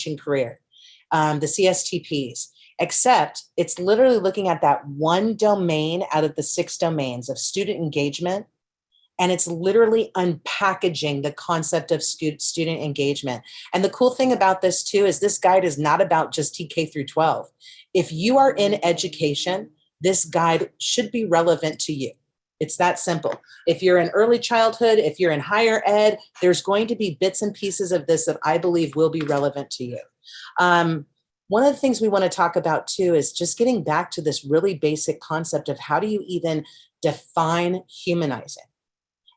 teaching career, the CSTPs, except it's literally looking at that one domain out of the 6 domains of student engagement. And it's literally unpackaging the concept of student engagement. And the cool thing about this too is this guide is not about just TK through 12. If you are in education, this guide should be relevant to you. It's that simple. If you're in early childhood, if you're in higher ed, there's going to be bits and pieces of this that I believe will be relevant to you. One of the things we want to talk about too is just getting back to this really basic concept of how do you even define humanizing?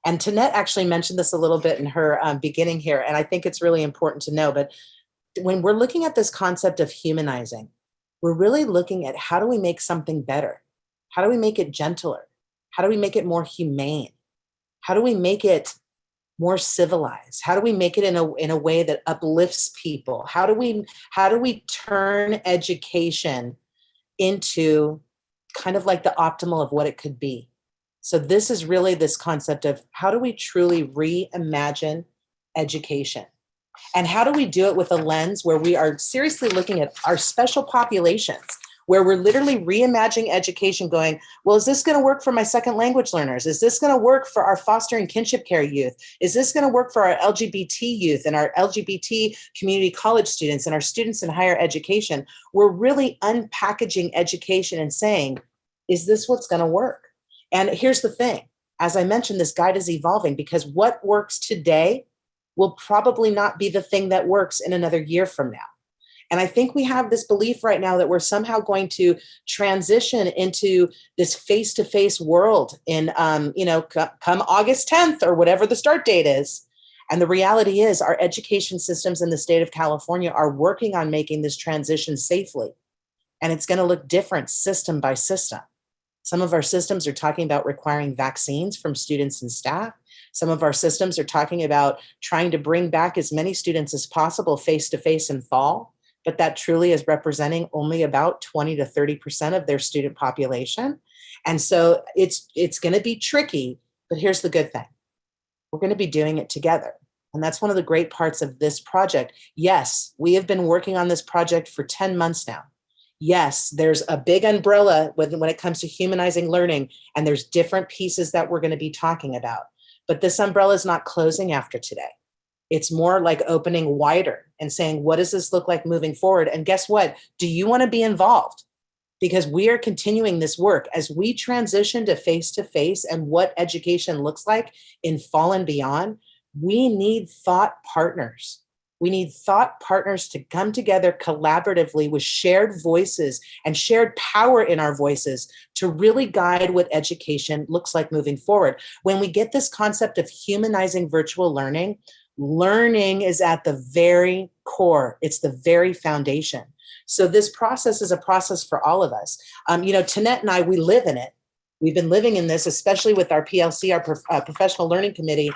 And Tanette actually mentioned this a little bit in her beginning here, and I think it's really important to know. But when we're looking at this concept of humanizing, we're really looking at how do we make something better? How do we make it gentler? How do we make it more humane? How do we make it more civilized? How do we make it in a way that uplifts people? How do we turn education into kind of like the optimal of what it could be? So this is really this concept of how do we truly reimagine education? And how do we do it with a lens where we are seriously looking at our special populations, where we're literally reimagining education going, well, is this going to work for my second language learners? Is this going to work for our foster and kinship care youth? Is this going to work for our LGBT youth and our LGBT community college students and our students in higher education? We're really unpackaging education and saying, is this what's going to work? And here's the thing, as I mentioned, this guide is evolving because what works today will probably not be the thing that works in another year from now. And I think we have this belief right now that we're somehow going to transition into this face-to-face world in, come August 10th or whatever the start date is. And the reality is our education systems in the state of California are working on making this transition safely. And it's going to look different system by system. Some of our systems are talking about requiring vaccines from students and staff. Some of our systems are talking about trying to bring back as many students as possible face-to-face in fall, but that truly is representing only about 20 to 30% of their student population. And so it's going to be tricky, but here's the good thing. We're going to be doing it together. And that's one of the great parts of this project. Yes, we have been working on this project for 10 months now. Yes, there's a big umbrella when it comes to humanizing learning, and there's different pieces that we're going to be talking about. But this umbrella is not closing after today. It's more like opening wider and saying, what does this look like moving forward? And guess what? Do you want to be involved? Because we are continuing this work as we transition to face and what education looks like in fall and beyond. We need thought partners. We need thought partners to come together collaboratively with shared voices and shared power in our voices to really guide what education looks like moving forward. When we get this concept of humanizing virtual learning, learning is at the very core. It's the very foundation. So this process is a process for all of us. Tanette and I, we live in it. We've been living in this, especially with our PLC, our Professional Learning Committee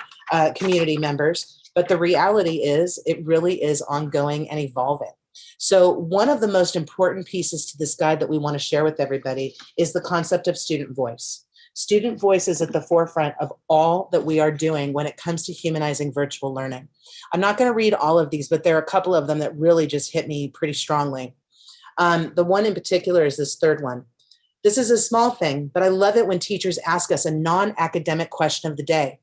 community members. But the reality is it really is ongoing and evolving. So one of the most important pieces to this guide that we want to share with everybody is the concept of student voice. Student voice is at the forefront of all that we are doing when it comes to humanizing virtual learning. I'm not going to read all of these, but there are a couple of them that really just hit me pretty strongly. The one in particular is this third one. This is a small thing, but I love it when teachers ask us a non-academic question of the day.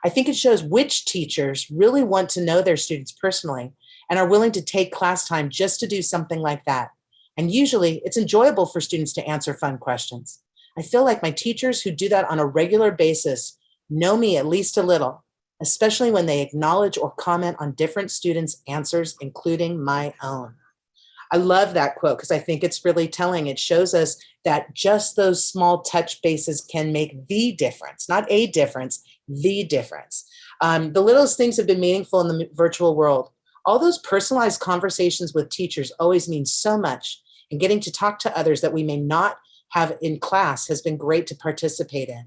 I think it shows which teachers really want to know their students personally and are willing to take class time just to do something like that. And usually it's enjoyable for students to answer fun questions. I feel like my teachers who do that on a regular basis know me at least a little, especially when they acknowledge or comment on different students' answers, including my own. I love that quote because I think it's really telling. It shows us that just those small touch bases can make the difference, not a difference, the difference. The littlest things have been meaningful in the virtual world. All those personalized conversations with teachers always mean so much, and getting to talk to others that we may not have in class has been great to participate in.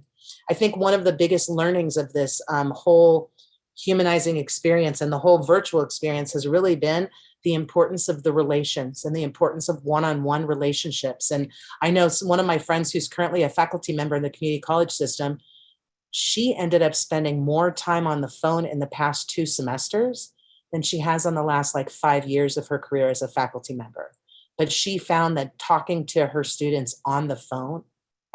I think one of the biggest learnings of this whole humanizing experience and the whole virtual experience has really been the importance of the relations and the importance of one-on-one relationships. And I know one of my friends who's currently a faculty member in the community college system, she ended up spending more time on the phone in the past 2 semesters than she has on the last like 5 years of her career as a faculty member. But she found that talking to her students on the phone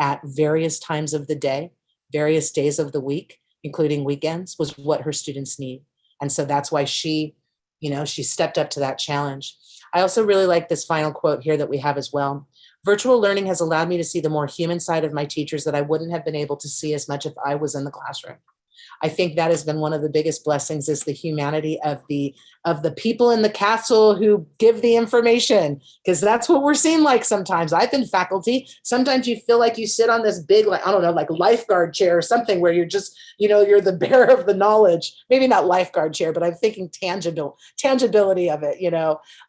at various times of the day, various days of the week, including weekends, was what her students need. And so that's why she, she stepped up to that challenge. I also really like this final quote here that we have as well. Virtual learning has allowed me to see the more human side of my teachers that I wouldn't have been able to see as much if I was in the classroom. I think that has been one of the biggest blessings, is the humanity of the people in the castle who give the information, because that's what we're seeing like sometimes. I've been faculty. Sometimes you feel like you sit on this big, like, I don't know, like lifeguard chair or something, where you're just, you're the bearer of the knowledge. Maybe not lifeguard chair, but I'm thinking tangibility of it,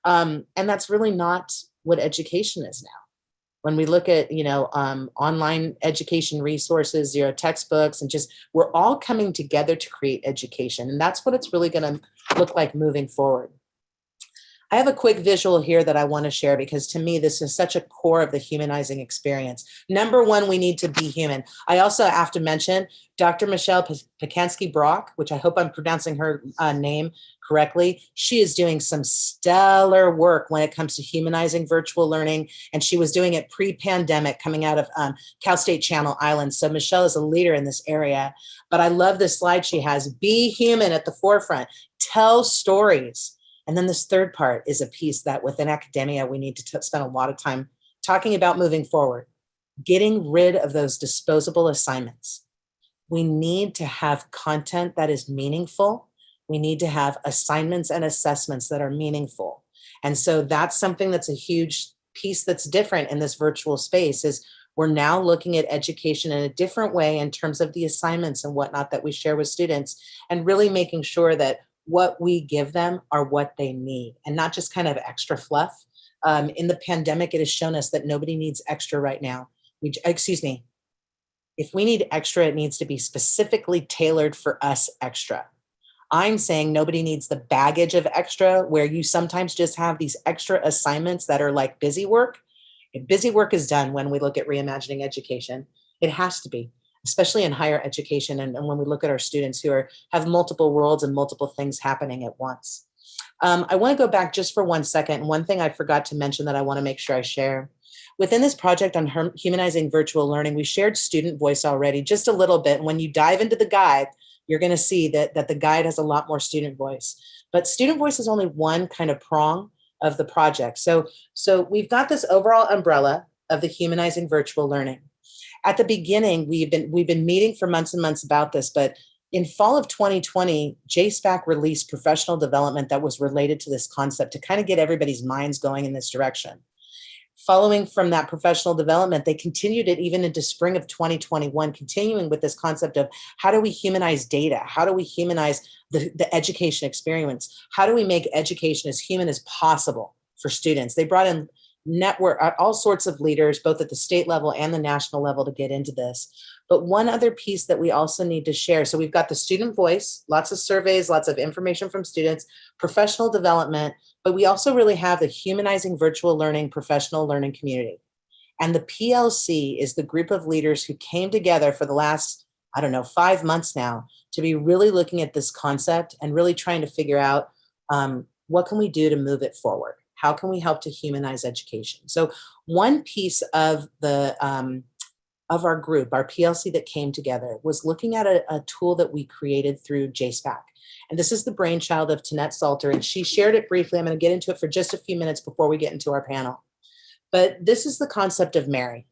and that's really not what education is now. When we look at, online education resources, textbooks, and just, we're all coming together to create education. And that's what it's really going to look like moving forward. I have a quick visual here that I want to share, because to me, this is such a core of the humanizing experience. Number one, we need to be human. I also have to mention Dr. Michelle Pacansky-Brock, which I hope I'm pronouncing her name correctly. She is doing some stellar work when it comes to humanizing virtual learning. And she was doing it pre-pandemic, coming out of Cal State Channel Islands. So Michelle is a leader in this area. But I love this slide she has. Be human at the forefront. Tell stories. And then this third part is a piece that within academia, we need to spend a lot of time talking about moving forward, getting rid of those disposable assignments. We need to have content that is meaningful. We need to have assignments and assessments that are meaningful. And so that's something that's a huge piece that's different in this virtual space, is we're now looking at education in a different way in terms of the assignments and whatnot that we share with students, and really making sure that what we give them are what they need, and not just kind of extra fluff. In the pandemic, it has shown us that nobody needs extra right now. If we need extra, it needs to be specifically tailored for us extra. I'm saying nobody needs the baggage of extra, where you sometimes just have these extra assignments that are like busy work. If busy work is done when we look at reimagining education, it has to be, especially in higher education, and when we look at our students who have multiple worlds and multiple things happening at once. I want to go back just for 1 second. One thing I forgot to mention that I want to make sure I share. Within this project on humanizing virtual learning, we shared student voice already just a little bit. And when you dive into the guide, you're going to see that the guide has a lot more student voice. But student voice is only one kind of prong of the project. So we've got this overall umbrella of the humanizing virtual learning. At the beginning, we've been meeting for months and months about this, but in fall of 2020, JSPAC released professional development that was related to this concept to kind of get everybody's minds going in this direction. Following from that professional development, they continued it even into spring of 2021, continuing with this concept of how do we humanize data? How do we humanize the education experience? How do we make education as human as possible for students? They brought in network, all sorts of leaders, both at the state level and the national level, to get into this. But one other piece that we also need to share. So we've got the student voice, lots of surveys, lots of information from students, professional development, but we also really have the humanizing virtual learning professional learning community. And the PLC is the group of leaders who came together for the last, 5 months now, to be really looking at this concept and really trying to figure out what can we do to move it forward? How can we help to humanize education? So one piece of of our group, our PLC that came together, was looking at a tool that we created through JSPAC. And this is the brainchild of Tanette Salter, and she shared it briefly. I'm going to get into it for just a few minutes before we get into our panel. But this is the concept of Mary.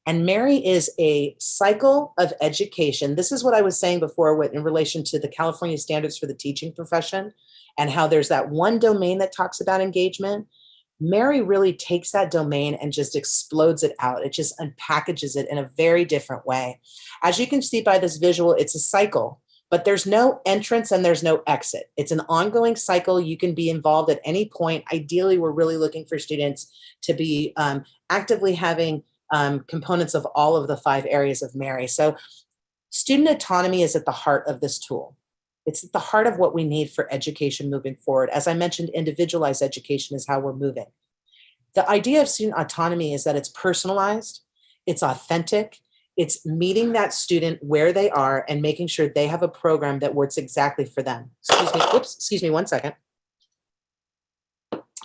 And Mary is a cycle of education. This is what I was saying before in relation to the California standards for the teaching profession, and how there's that one domain that talks about engagement. Mary really takes that domain and just explodes it out. It just unpackages it in a very different way. As you can see by this visual, it's a cycle, but there's no entrance and there's no exit. It's an ongoing cycle. You can be involved at any point. Ideally, we're really looking for students to be actively having components of all of the 5 areas of Mary. So student autonomy is at the heart of this tool. It's at the heart of what we need for education moving forward. As I mentioned, individualized education is how we're moving. The idea of student autonomy is that it's personalized, it's authentic, it's meeting that student where they are and making sure they have a program that works exactly for them. Excuse me 1 second.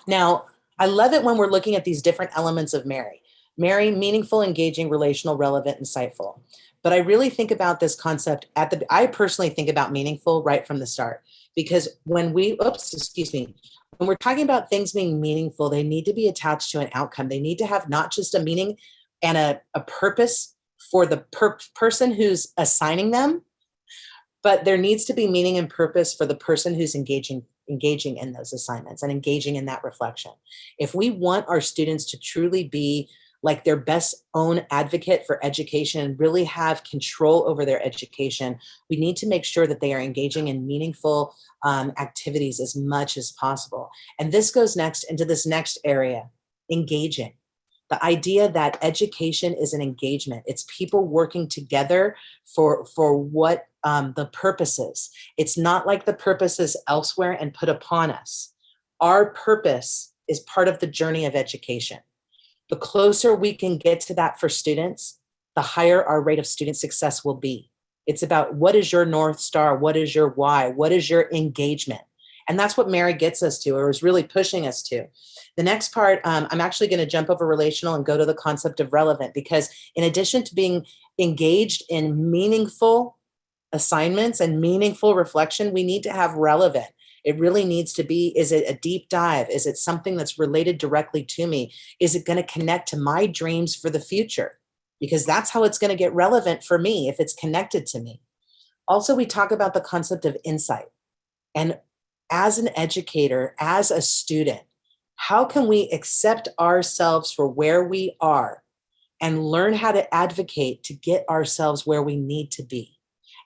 Now, I love it when we're looking at these different elements of Mary. Mary, meaningful, engaging, relational, relevant, insightful. But I really think about this concept I personally think about meaningful right from the start. Because when we're talking about things being meaningful, they need to be attached to an outcome. They need to have not just a meaning and a purpose for the person who's assigning them, but there needs to be meaning and purpose for the person who's engaging in those assignments and engaging in that reflection. If we want our students to truly be like their best own advocate for education and really have control over their education, we need to make sure that they are engaging in meaningful activities as much as possible. And this goes next into this next area, engaging. The idea that education is an engagement. It's people working together for what the purpose is. It's not like the purpose is elsewhere and put upon us. Our purpose is part of the journey of education. The closer we can get to that for students, the higher our rate of student success will be. It's about what is your North Star? What is your why? What is your engagement? And that's what Mary gets us to, or is really pushing us to. The next part, I'm actually going to jump over relational and go to the concept of relevant, because in addition to being engaged in meaningful assignments and meaningful reflection, we need to have relevant. It really needs to be, is it a deep dive? Is it something that's related directly to me? Is it going to connect to my dreams for the future? Because that's how it's going to get relevant for me, if it's connected to me. Also, we talk about the concept of insight. And as an educator, as a student, how can we accept ourselves for where we are and learn how to advocate to get ourselves where we need to be?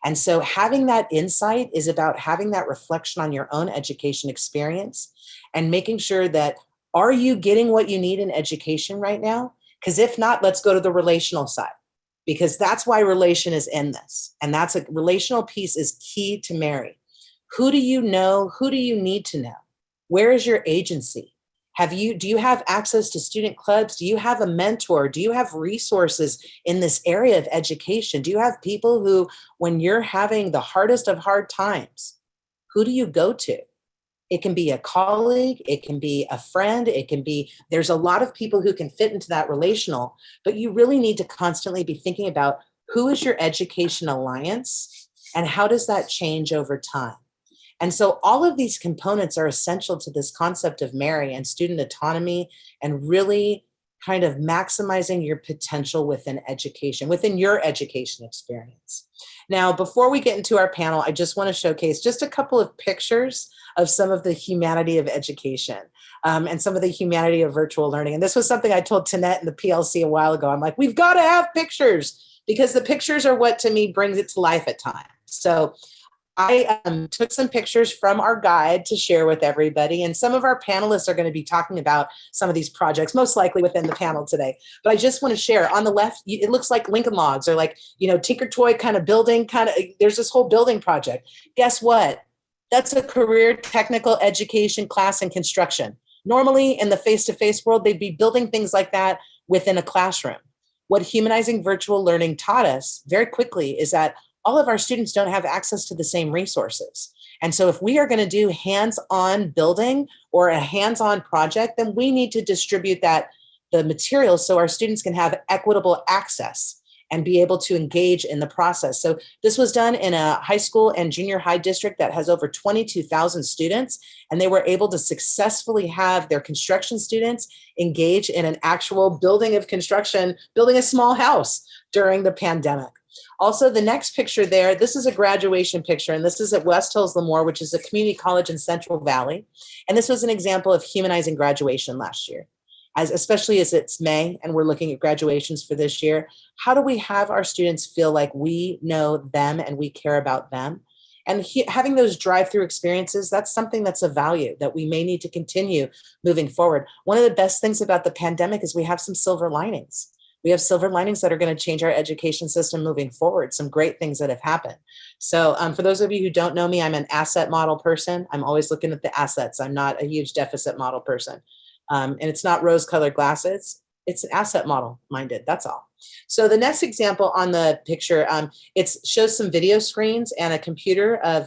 And so having that insight is about having that reflection on your own education experience and making sure that, are you getting what you need in education right now? Because if not, let's go to the relational side, because that's why relation is in this. And that's a relational piece is key to Mary. Who do you know? Who do you need to know? Where is your agency? Do you have access to student clubs? Do you have a mentor? Do you have resources in this area of education? Do you have people who, when you're having the hardest of hard times, who do you go to? It can be a colleague, it can be a friend, there's a lot of people who can fit into that relational, but you really need to constantly be thinking about who is your education alliance and how does that change over time? And so all of these components are essential to this concept of Mary and student autonomy and really kind of maximizing your potential within education, within your education experience. Now, before we get into our panel, I just want to showcase just a couple of pictures of some of the humanity of education and some of the humanity of virtual learning. And this was something I told Tanette in the PLC a while ago. I'm like, we've got to have pictures because the pictures are what to me brings it to life at times. So I took some pictures from our guide to share with everybody, and some of our panelists are going to be talking about some of these projects, most likely within the panel today. But I just want to share. On the left, it looks like Lincoln Logs or like, Tinker Toy kind of building, there's this whole building project. Guess what? That's a career technical education class in construction. Normally in the face-to-face world, they'd be building things like that within a classroom. What Humanizing Virtual Learning taught us very quickly is that all of our students don't have access to the same resources. And so if we are going to do hands-on building or a hands-on project, then we need to distribute the materials so our students can have equitable access and be able to engage in the process. So this was done in a high school and junior high district that has over 22,000 students, and they were able to successfully have their construction students engage in an actual building of construction, building a small house during the pandemic. Also, the next picture there, this is a graduation picture, and this is at West Hills Lemoore, which is a community college in Central Valley. And this was an example of humanizing graduation last year, especially as it's May and we're looking at graduations for this year. How do we have our students feel like we know them and we care about them? And having those drive-through experiences, that's something that's of value that we may need to continue moving forward. One of the best things about the pandemic is we have some silver linings. We have silver linings that are going to change our education system moving forward, some great things that have happened. So for those of you who don't know me, I'm an asset model person. I'm always looking at the assets. I'm not a huge deficit model person. And it's not rose-colored glasses. It's an asset model minded, that's all. So the next example on the picture, it shows some video screens and a computer of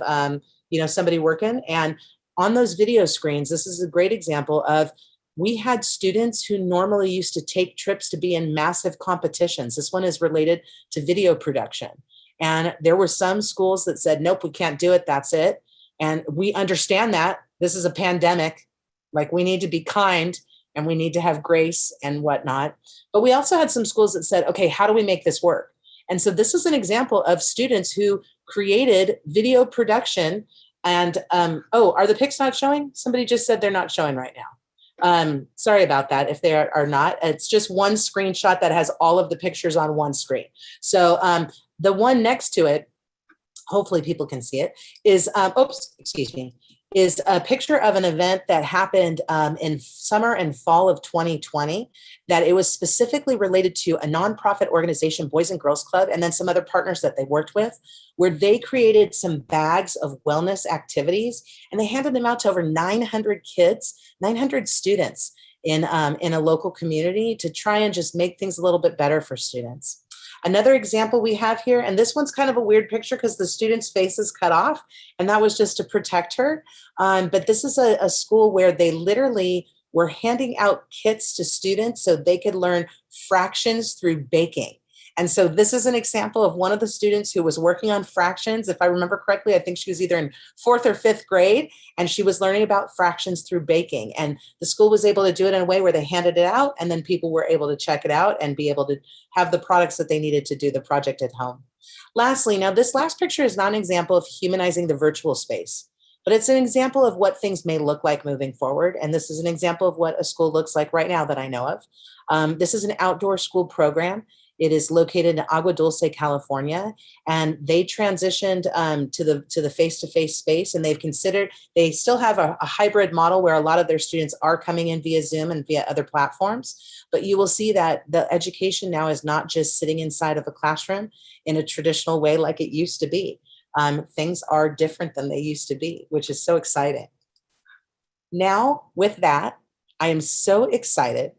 somebody working. And on those video screens, this is a great example of, we had students who normally used to take trips to be in massive competitions. This one is related to video production. And there were some schools that said, nope, we can't do it. That's it. And we understand that this is a pandemic. Like, we need to be kind and we need to have grace and whatnot. But we also had some schools that said, okay, how do we make this work? And so this is an example of students who created video production. And oh, are the pics not showing? Somebody just said they're not showing right now. Sorry about that if they are not. It's just one screenshot that has all of the pictures on one screen. So the one next to it, hopefully people can see it, is, oops, excuse me, is a picture of an event that happened in summer and fall of 2020, that it was specifically related to a nonprofit organization, Boys and Girls Club, and then some other partners that they worked with, where they created some bags of wellness activities, and they handed them out to over 900 kids, 900 students in a local community, to try and just make things a little bit better for students. Another example we have here, and this one's kind of a weird picture because the student's face is cut off, and that was just to protect her. But this is a school where they literally were handing out kits to students so they could learn fractions through baking. And so this is an example of one of the students who was working on fractions. If I remember correctly, I think she was either in 4th or 5th grade, and she was learning about fractions through baking. And the school was able to do it in a way where they handed it out, and then people were able to check it out and be able to have the products that they needed to do the project at home. Lastly, now this last picture is not an example of humanizing the virtual space, but it's an example of what things may look like moving forward. And this is an example of what a school looks like right now that I know of. This is an outdoor school program. It is located in Agua Dulce, California, and they transitioned to the face-to-face space, and they still have a hybrid model where a lot of their students are coming in via Zoom and via other platforms, but you will see that the education now is not just sitting inside of a classroom in a traditional way like it used to be. Things are different than they used to be, which is so exciting. Now, with that, I am so excited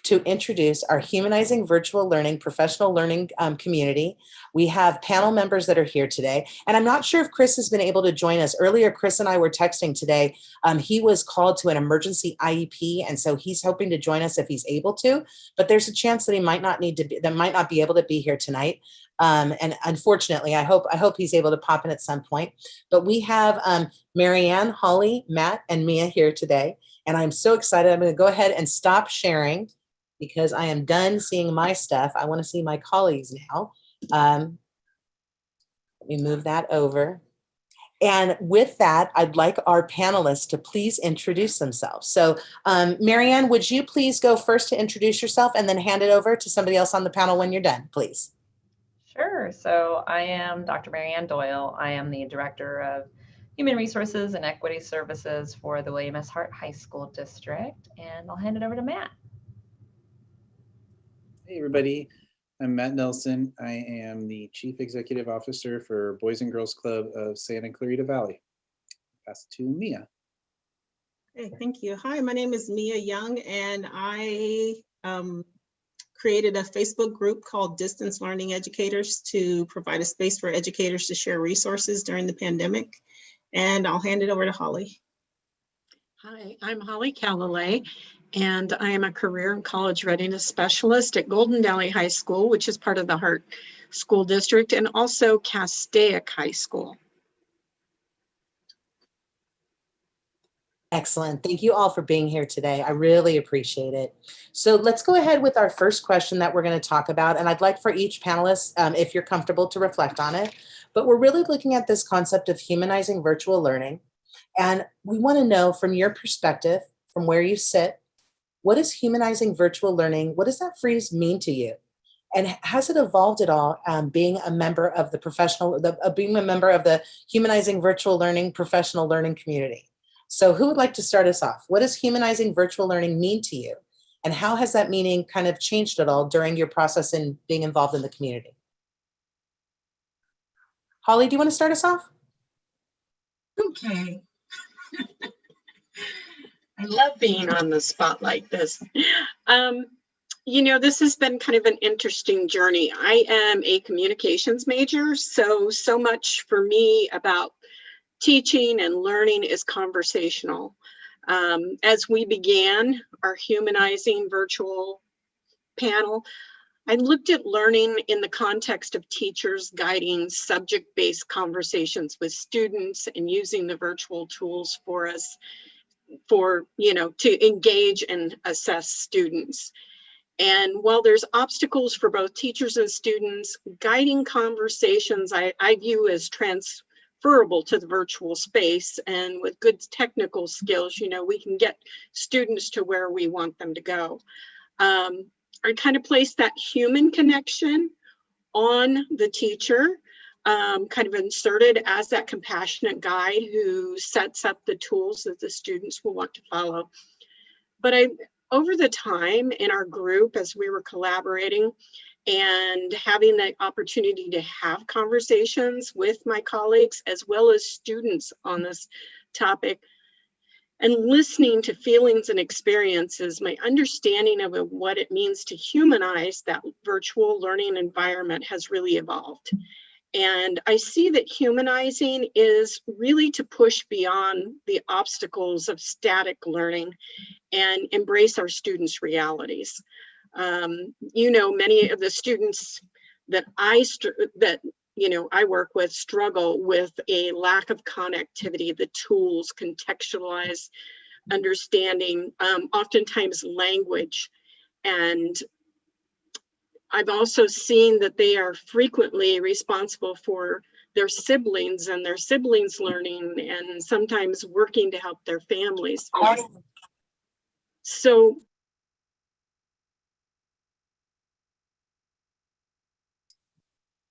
to introduce our Humanizing Virtual Learning professional learning community. We have panel members that are here today, and I'm not sure if Chris has been able to join us. Earlier, Chris and I were texting today. He was called to an emergency IEP, and so he's hoping to join us if he's able to, but there's a chance that he might not be able to be here tonight. And unfortunately, I hope he's able to pop in at some point. But we have Marianne, Holly, Matt, and Mia here today. And I'm so excited. I'm going to go ahead and stop sharing because I am done seeing my stuff. I want to see my colleagues now. Let me move that over. And with that, I'd like our panelists to please introduce themselves. So Marianne, would you please go first to introduce yourself and then hand it over to somebody else on the panel when you're done, please? Sure. So I am Dr. Marianne Doyle. I am the Director of Human Resources and Equity Services for the William S. Hart High School District, and I'll hand it over to Matt. Hey everybody, I'm Matt Nelson. I am the Chief Executive Officer for Boys and Girls Club of Santa Clarita Valley. Pass it to Mia. Hey, thank you. Hi, my name is Mia Young, and I created a Facebook group called Distance Learning Educators to provide a space for educators to share resources during the pandemic. And I'll hand it over to Holly. Hi, I'm Holly Callalay, and I am a career and college readiness specialist at Golden Valley High School, which is part of the Hart School District, and also Castaic High School. Excellent. Thank you all for being here today. I really appreciate it. So let's go ahead with our first question that we're going to talk about. And I'd like for each panelist, if you're comfortable, to reflect on it. But we're really looking at this concept of humanizing virtual learning. And we want to know from your perspective, from where you sit, what is humanizing virtual learning? What does that phrase mean to you? And has it evolved at all being a member of the being a member of the Humanizing Virtual Learning professional learning community? So who would like to start us off? What does humanizing virtual learning mean to you? And how has that meaning kind of changed at all during your process in being involved in the community? Holly, do you want to start us off? Okay. I love being on the spot like this. You know, this has been kind of an interesting journey. I am a communications major, so much for me about teaching and learning is conversational. As we began our Humanizing virtual panel, I looked at learning in the context of teachers guiding subject-based conversations with students and using the virtual tools for us to engage and assess students. And while there's obstacles for both teachers and students, guiding conversations I view as transferable to the virtual space, and with good technical skills, we can get students to where we want them to go. I kind of place that human connection on the teacher, kind of inserted as that compassionate guide who sets up the tools that the students will want to follow. But over the time in our group, as we were collaborating and having the opportunity to have conversations with my colleagues as well as students on this topic, and listening to feelings and experiences, my understanding of what it means to humanize that virtual learning environment has really evolved. And I see that humanizing is really to push beyond the obstacles of static learning and embrace our students' realities. Many of the students that I work with struggle with a lack of connectivity, the tools, contextualize, understanding, oftentimes language. And I've also seen that they are frequently responsible for their siblings and their siblings' learning, and sometimes working to help their families. So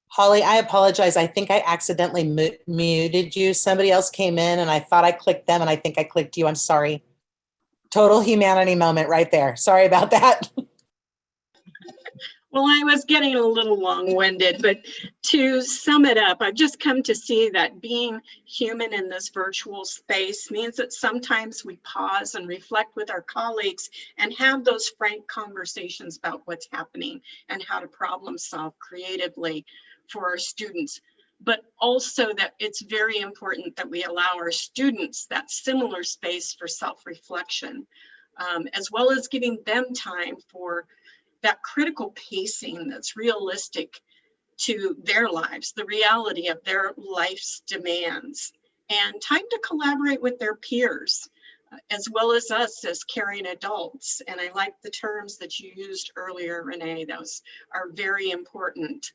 Holly, I apologize. I think I accidentally muted you. Somebody else came in and I thought I clicked them and I think I clicked you. I'm sorry. Total humanity moment right there. Sorry about that. well, I was getting a little long-winded, but to sum it up, I've just come to see that being human in this virtual space means that sometimes we pause and reflect with our colleagues and have those frank conversations about what's happening and how to problem solve creatively for our students. But also that it's very important that we allow our students that similar space for self-reflection, as well as giving them time for that critical pacing that's realistic to their lives, the reality of their life's demands, and time to collaborate with their peers, as well as us as caring adults. And I like the terms that you used earlier, Renee. Those are very important.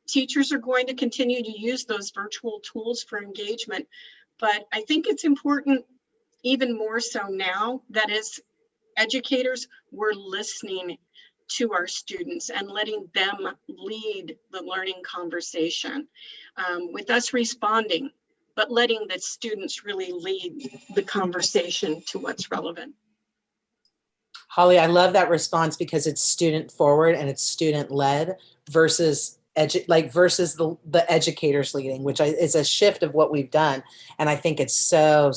Teachers are going to continue to use those virtual tools for engagement, but I think it's important, even more so now, that as educators, we're listening to our students and letting them lead the learning conversation, with us responding, but letting the students really lead the conversation to what's relevant. Holly, I love that response because it's student forward and it's student led versus the educators leading, which is a shift of what we've done. And I think it's so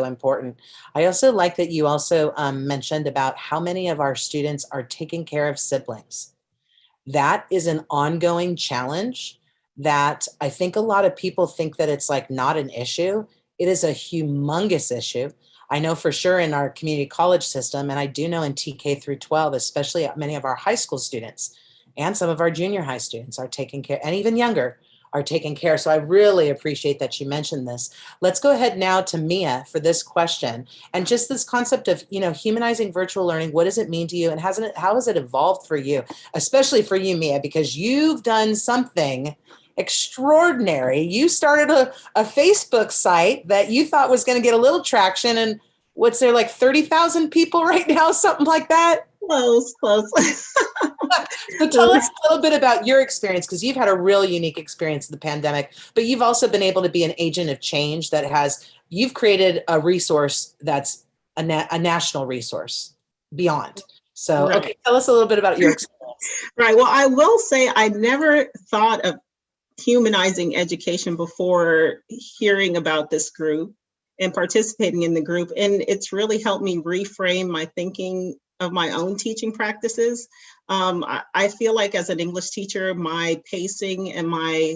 important. I also like that you also mentioned about how many of our students are taking care of siblings. That is an ongoing challenge that I think a lot of people think that it's like not an issue. It is a humongous issue. I know for sure in our community college system, and I do know in TK through 12, especially many of our high school students and some of our junior high students are taking care, and even younger are taking care. So I really appreciate that you mentioned this. Let's go ahead now to Mia for this question. And just this concept of, humanizing virtual learning, what does it mean to you? And how has it evolved for you? Especially for you, Mia, because you've done something extraordinary. You started a Facebook site that you thought was going to get a little traction, and what's there, like 30,000 people right now, something like that? Close. So tell us a little bit about your experience, because you've had a real unique experience in the pandemic, but you've also been able to be an agent of change you've created a resource that's a national resource beyond. So, Right. Okay, tell us a little bit about your experience. Right. Well, I will say I never thought of humanizing education before hearing about this group and participating in the group. And it's really helped me reframe my thinking of my own teaching practices. I feel like as an English teacher, my pacing and my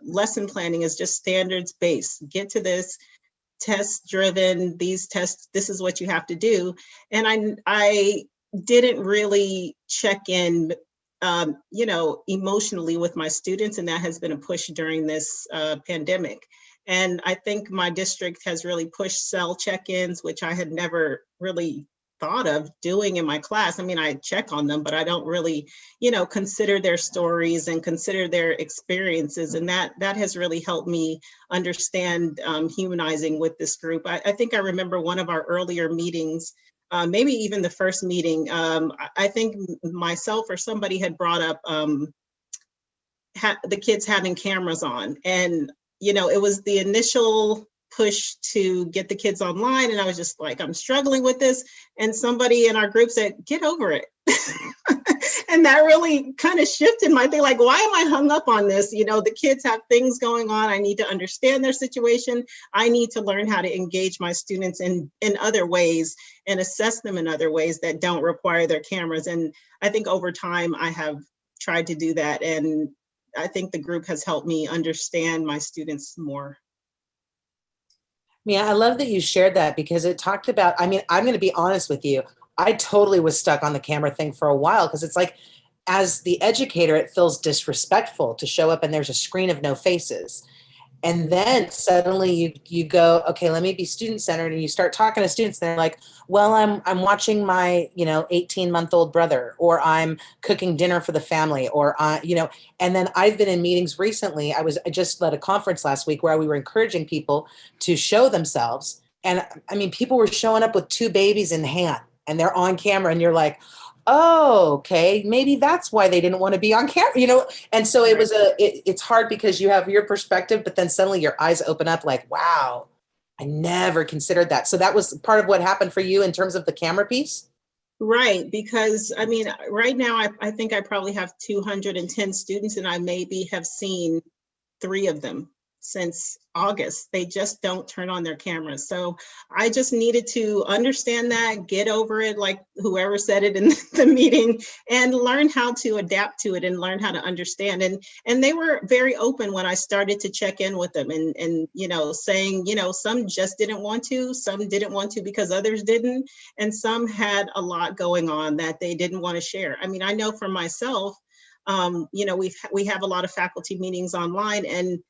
lesson planning is just standards based. Get to this, test driven, these tests, this is what you have to do. And I didn't really check in, emotionally with my students, and that has been a push during this pandemic. And I think my district has really pushed cell check-ins, which I had never really thought of doing in my class. I mean, I check on them, but I don't really, consider their stories and consider their experiences. And that has really helped me understand humanizing with this group. I think I remember one of our earlier meetings, maybe even the first meeting, I think myself or somebody had brought up the kids having cameras on. And, it was the initial push to get the kids online. And I was just like, I'm struggling with this. And somebody in our group said, get over it. And that really kind of shifted my thing. Like, why am I hung up on this? The kids have things going on. I need to understand their situation. I need to learn how to engage my students in other ways and assess them in other ways that don't require their cameras. And I think over time I have tried to do that. And I think the group has helped me understand my students more. Yeah, I love that you shared that, because it talked about, I mean, I'm going to be honest with you. I totally was stuck on the camera thing for a while, because it's like, as the educator, it feels disrespectful to show up and there's a screen of no faces. And then suddenly you go, okay, let me be student centered, and you start talking to students. And they're like, well, I'm watching my 18-month-old brother, or I'm cooking dinner for the family, or And then I've been in meetings recently. I just led a conference last week where we were encouraging people to show themselves, and I mean, people were showing up with 2 babies in hand, and they're on camera, and you're like, oh, okay, maybe that's why they didn't want to be on camera. And so it was it's hard, because you have your perspective, but then suddenly your eyes open up like, wow, I never considered that. So that was part of what happened for you in terms of the camera piece? Right, because I mean, right now, I think I probably have 210 students, and I maybe have seen 3 of them since August. They just don't turn on their cameras. So I just needed to understand that, get over it, like whoever said it in the meeting, and learn how to adapt to it and learn how to understand. And they were very open when I started to check in with them, and saying, some just didn't want to, some didn't want to because others didn't, and some had a lot going on that they didn't want to share. I mean, I know for myself, we have a lot of faculty meetings online, and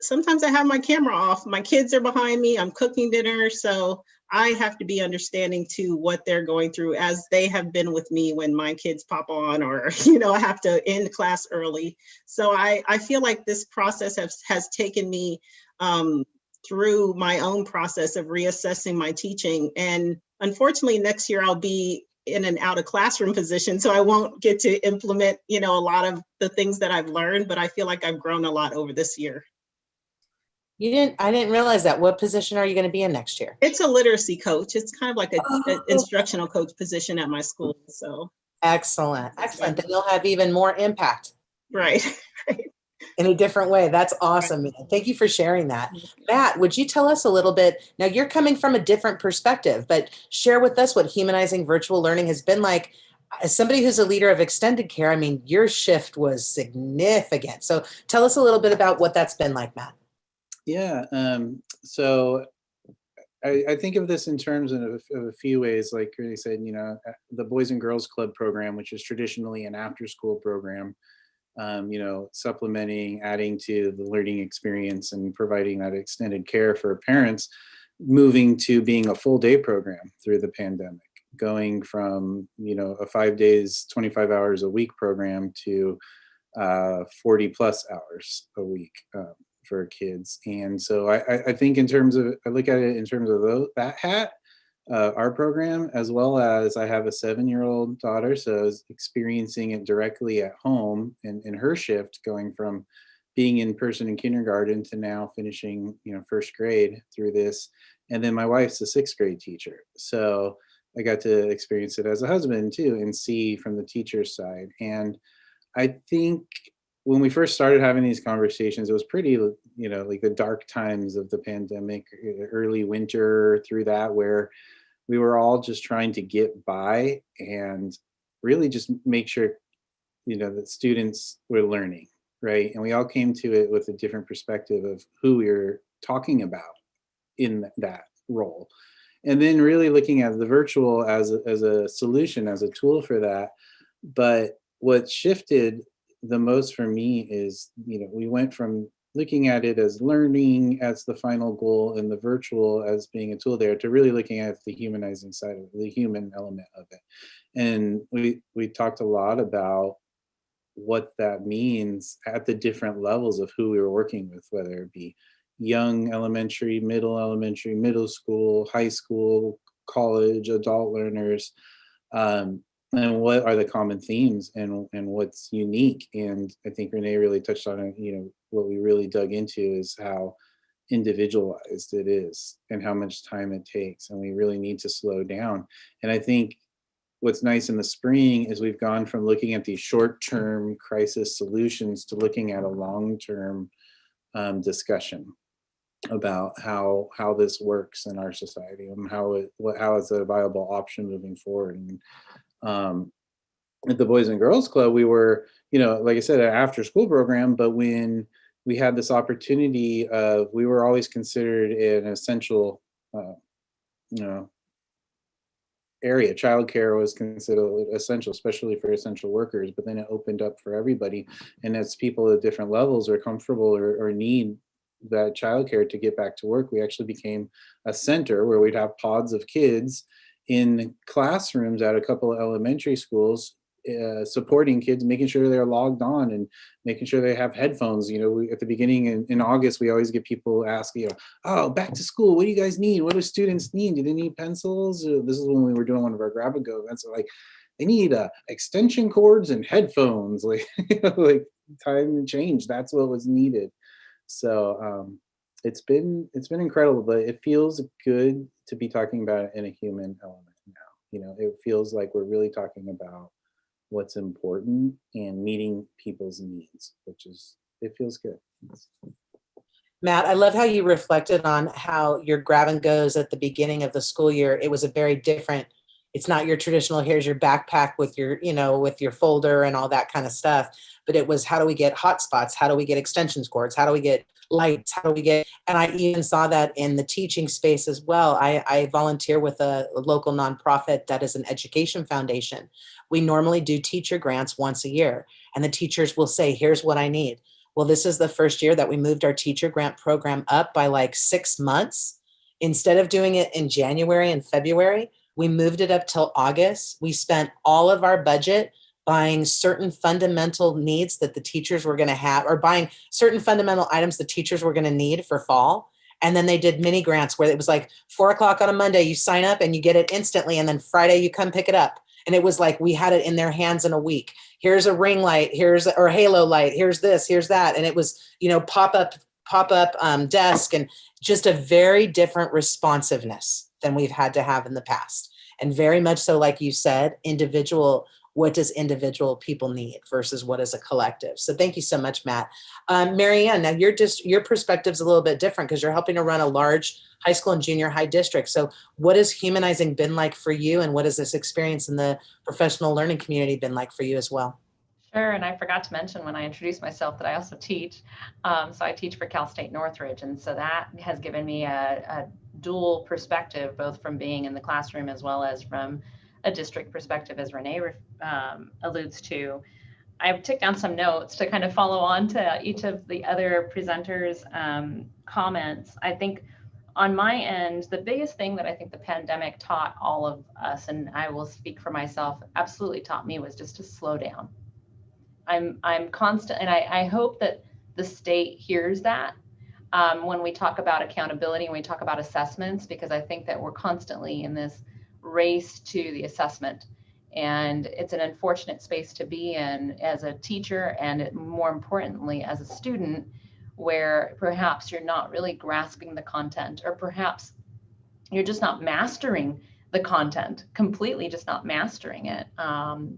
sometimes I have my camera off. My kids are behind me. I'm cooking dinner, so I have to be understanding to what they're going through, as they have been with me when my kids pop on, or I have to end class early. So I feel like this process has taken me through my own process of reassessing my teaching. And unfortunately, next year I'll be in an out of classroom position, so I won't get to implement, a lot of the things that I've learned, but I feel like I've grown a lot over this year. I didn't realize that. What position are you going to be in next year? It's a literacy coach. It's kind of like an Oh, instructional coach position at my school. So excellent. Excellent. Then you'll have even more impact right. in a different way. That's awesome. Man. Thank you for sharing that. Matt, would you tell us a little bit? Now, you're coming from a different perspective, but share with us what humanizing virtual learning has been like. As somebody who's a leader of extended care, I mean, your shift was significant. So tell us a little bit about what that's been like, Matt. Yeah. So I think of this in terms of a few ways. Like you said, the Boys and Girls Club program, which is traditionally an after-school program, supplementing, adding to the learning experience and providing that extended care for parents, moving to being a full day program through the pandemic, going from, a 5 days, 25 hours a week program to 40 plus hours a week for kids. And so I think I look at it in terms of that hat, our program, as well as I have a 7-year-old daughter, so I was experiencing it directly at home in her shift, going from being in person in kindergarten to now finishing, first grade through this. And then my wife's a 6th grade teacher. So I got to experience it as a husband too, and see from the teacher's side. And I think when we first started having these conversations, it was pretty, like the dark times of the pandemic, early winter through that, where we were all just trying to get by and really just make sure, that students were learning. right? And we all came to it with a different perspective of who we were talking about in that role. And then really looking at the virtual as a solution, as a tool for that. But what shifted the most for me is, we went from looking at it as learning as the final goal and the virtual as being a tool there, to really looking at the humanizing side of the human element of it. And we talked a lot about what that means at the different levels of who we were working with, whether it be young elementary, middle school, high school, college, adult learners, and what are the common themes and what's unique. And I think Renee really touched on it. What we really dug into is how individualized it is and how much time it takes, and we really need to slow down. And I think what's nice in the spring is we've gone from looking at these short-term crisis solutions to looking at a long-term discussion about how this works in our society and how it's a viable option moving forward. And at the Boys and Girls Club, we were, like I said, an after-school program, but when we had this opportunity of, we were always considered an essential, area. Childcare was considered essential, especially for essential workers, but then it opened up for everybody. And as people at different levels are comfortable or need that childcare to get back to work, we actually became a center where we'd have pods of kids in classrooms at a couple of elementary schools, supporting kids, making sure they're logged on and making sure they have headphones. At the beginning in August, we always get people asking, oh, back to school, what do you guys need? What do students need? Do they need pencils? This is when we were doing one of our grab and go events. So like, they need extension cords and headphones. Like, like time and change. That's what was needed. So it's been incredible, but it feels good to be talking about it in a human element now. It feels like we're really talking about what's important and meeting people's needs, it feels good. Matt, I love how you reflected on how your grab and goes at the beginning of the school year. It was a very different, it's not your traditional, here's your backpack with your, with your folder and all that kind of stuff. But it was, how do we get hotspots? How do we get extension cords? How do we get lights? How do we get, and I even saw that in the teaching space as well. I volunteer with a local nonprofit that is an education foundation. We normally do teacher grants once a year, and the teachers will say, here's what I need. Well, this is the first year that we moved our teacher grant program up by like 6 months. Instead of doing it in January and February, we moved it up till August. We spent all of our budget buying certain fundamental needs that the teachers were going to have, or buying certain fundamental items the teachers were going to need for fall. And then they did mini grants where it was like 4:00 on a Monday, you sign up and you get it instantly. And then Friday you come pick it up. And it was like, we had it in their hands in a week. Here's a ring light, or halo light. Here's this, here's that. And it was, pop up desk, and just a very different responsiveness than we've had to have in the past. And very much so, like you said, what does individual people need versus what is a collective? So thank you so much, Matt. Marianne, now your perspective is a little bit different because you're helping to run a large high school and junior high district. So what has Humanizing been like for you? And what has this experience in the professional learning community been like for you as well? Sure, and I forgot to mention when I introduced myself that I also teach. So I teach for Cal State Northridge, and so that has given me a dual perspective, both from being in the classroom as well as from a district perspective, as Renee alludes to. I've took down some notes to kind of follow on to each of the other presenters' comments. I think on my end, the biggest thing that I think the pandemic taught all of us, and I will speak for myself, absolutely taught me, was just to slow down. I'm constant, and I hope that the state hears that when we talk about accountability, when we talk about assessments, because I think that we're constantly in this race to the assessment. And it's an unfortunate space to be in as a teacher, and more importantly, as a student, where perhaps you're not really grasping the content, or perhaps you're just not mastering the content, completely just not mastering it,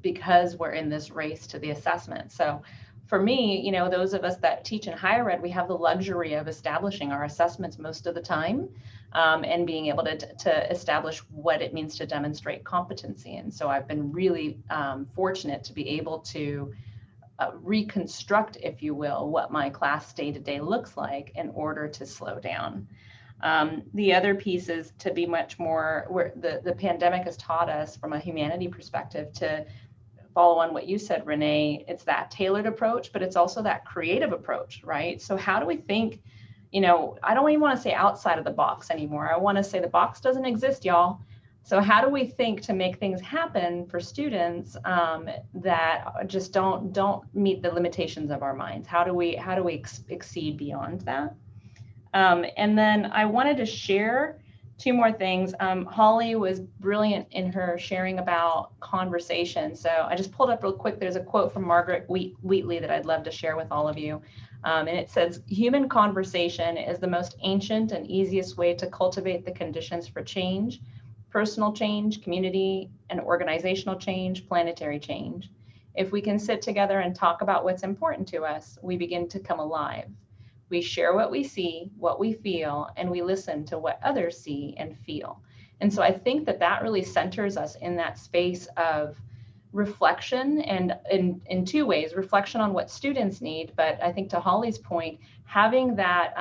because we're in this race to the assessment. So for me, those of us that teach in higher ed, we have the luxury of establishing our assessments most of the time, and being able to establish what it means to demonstrate competency. And so I've been really fortunate to be able to reconstruct, if you will, what my class day to day looks like in order to slow down. The other piece is to be much more where the pandemic has taught us from a humanity perspective to follow on what you said, Renee. It's that tailored approach, but it's also that creative approach, right? So how do we think, I don't even want to say outside of the box anymore. I want to say the box doesn't exist, y'all. So how do we think to make things happen for students that just don't meet the limitations of our minds? How do we exceed beyond that? And then I wanted to share two more things. Holly was brilliant in her sharing about conversation. So I just pulled up real quick. There's a quote from Margaret Wheatley that I'd love to share with all of you. And it says, human conversation is the most ancient and easiest way to cultivate the conditions for change, personal change, community and organizational change, planetary change. If we can sit together and talk about what's important to us, we begin to come alive. We share what we see, what we feel, and we listen to what others see and feel. And so I think that really centers us in that space of reflection, and in two ways, reflection on what students need, but I think to Holly's point, having that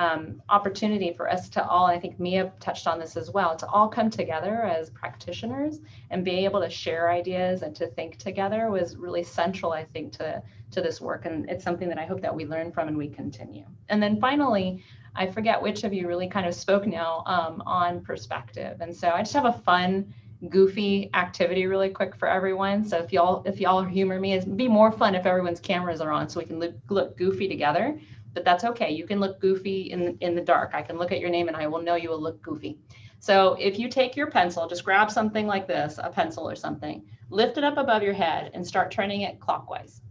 opportunity for us to all, I think Mia touched on this as well, to all come together as practitioners and be able to share ideas and to think together was really central, I think, to this work. And it's something that I hope that we learn from and we continue. And then finally, I forget which of you really kind of spoke now on perspective. And so I just have a fun, goofy activity really quick for everyone. So if y'all humor me, it'd be more fun if everyone's cameras are on so we can look goofy together, but that's okay. You can look goofy in the dark. I can look at your name and I will know you will look goofy. So if you take your pencil, just grab something like this, a pencil or something, lift it up above your head and start turning it clockwise.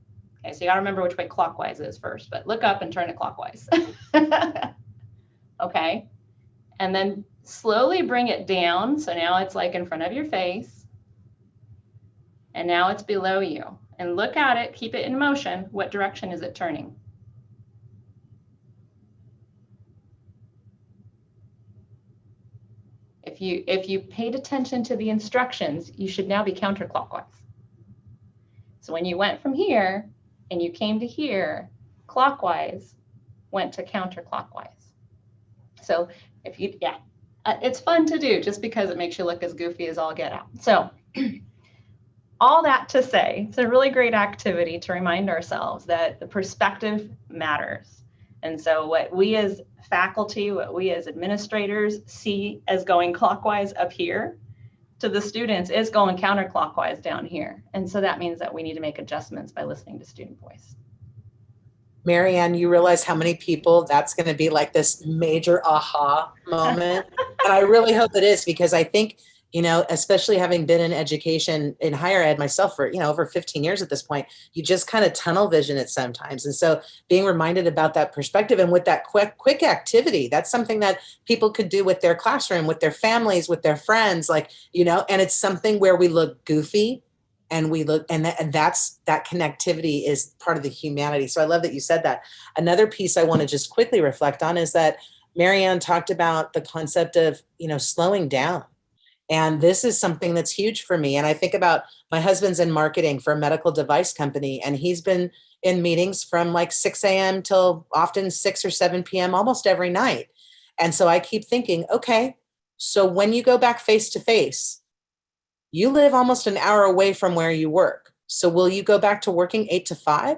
Okay, so you gotta remember which way clockwise is first, but look up and turn it clockwise. Okay, and then slowly bring it down. So now it's like in front of your face. And now it's below you. And look at it, keep it in motion. What direction is it turning? If you paid attention to the instructions, you should now be counterclockwise. So when you went from here and you came to here, clockwise went to counterclockwise. So if you, it's fun to do just because it makes you look as goofy as all get out. So all that to say, it's a really great activity to remind ourselves that the perspective matters. And so what we as faculty, what we as administrators see as going clockwise up here to the students is going counterclockwise down here. And so that means that we need to make adjustments by listening to student voice. Marianne, you realize how many people that's going to be like this major aha moment. And I really hope it is, because I think, especially having been in education in higher ed myself for, over 15 years at this point, you just kind of tunnel vision it sometimes. And so being reminded about that perspective and with that quick activity, that's something that people could do with their classroom, with their families, with their friends, and it's something where we look goofy. And we look, and that's that connectivity is part of the humanity. So I love that you said that. Another piece I want to just quickly reflect on is that Marianne talked about the concept of, slowing down. And this is something that's huge for me. And I think about my husband's in marketing for a medical device company, and he's been in meetings from like 6 a.m. till often 6 or 7 p.m. almost every night. And so I keep thinking, okay, so when you go back face to face, you live almost an hour away from where you work. So will you go back to working 8 to 5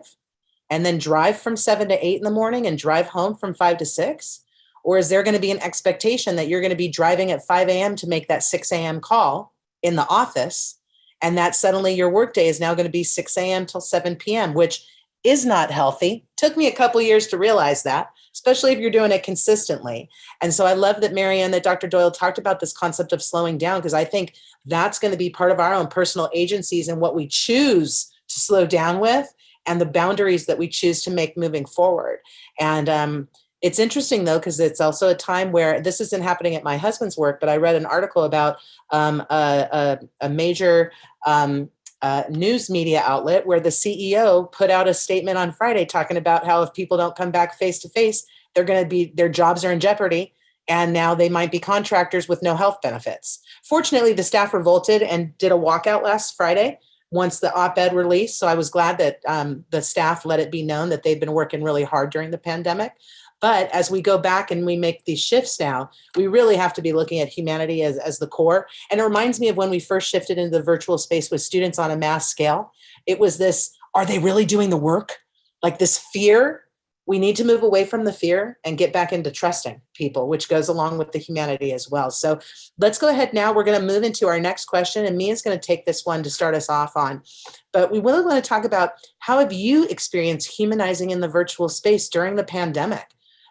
and then drive from 7 to 8 in the morning and drive home from 5 to 6? Or is there going to be an expectation that you're going to be driving at 5 a.m. to make that 6 a.m. call in the office, and that suddenly your workday is now going to be 6 a.m. till 7 p.m., which is not healthy. Took me a couple of years to realize that, especially if you're doing it consistently. And so I love that Marianne, that Dr. Doyle talked about this concept of slowing down, because I think that's going to be part of our own personal agencies and what we choose to slow down with and the boundaries that we choose to make moving forward. And it's interesting, though, because it's also a time where this isn't happening at my husband's work, but I read an article about a major news media outlet where the CEO put out a statement on Friday talking about how if people don't come back face to face, their jobs are in jeopardy. And now they might be contractors with no health benefits. Fortunately, the staff revolted and did a walkout last Friday, once the op-ed released. So I was glad that the staff let it be known that they've been working really hard during the pandemic. But as we go back and we make these shifts now, we really have to be looking at humanity as the core. And it reminds me of when we first shifted into the virtual space with students on a mass scale. It was this, are they really doing the work? Like this fear. We need to move away from the fear and get back into trusting people, which goes along with the humanity as well. So let's go ahead now. We're going to move into our next question, and Mia's going to take this one to start us off on. But we really want to talk about, how have you experienced humanizing in the virtual space during the pandemic?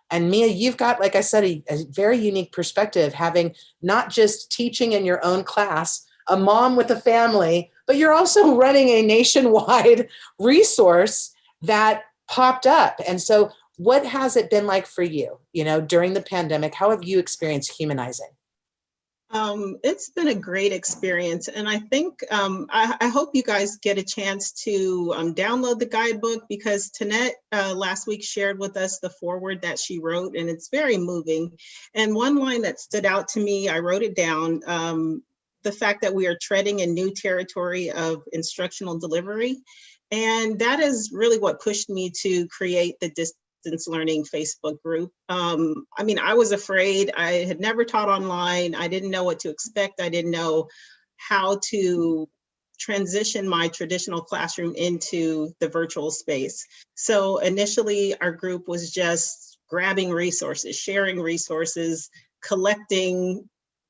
And Mia, you've got, like I said, a very unique perspective, having not just teaching in your own class, a mom with a family, but you're also running a nationwide resource that popped up. And so what has it been like for you, during the pandemic? How have you experienced humanizing? It's been a great experience. And I think, I hope you guys get a chance to download the guidebook, because Tanette last week shared with us the foreword that she wrote, and it's very moving. And one line that stood out to me, I wrote it down, the fact that we are treading in new territory of instructional delivery. And that is really what pushed me to create the Distance Learning Facebook group. I mean, I was afraid. I had never taught online. I didn't know what to expect. I didn't know how to transition my traditional classroom into the virtual space. So initially, our group was just grabbing resources, sharing resources, collecting.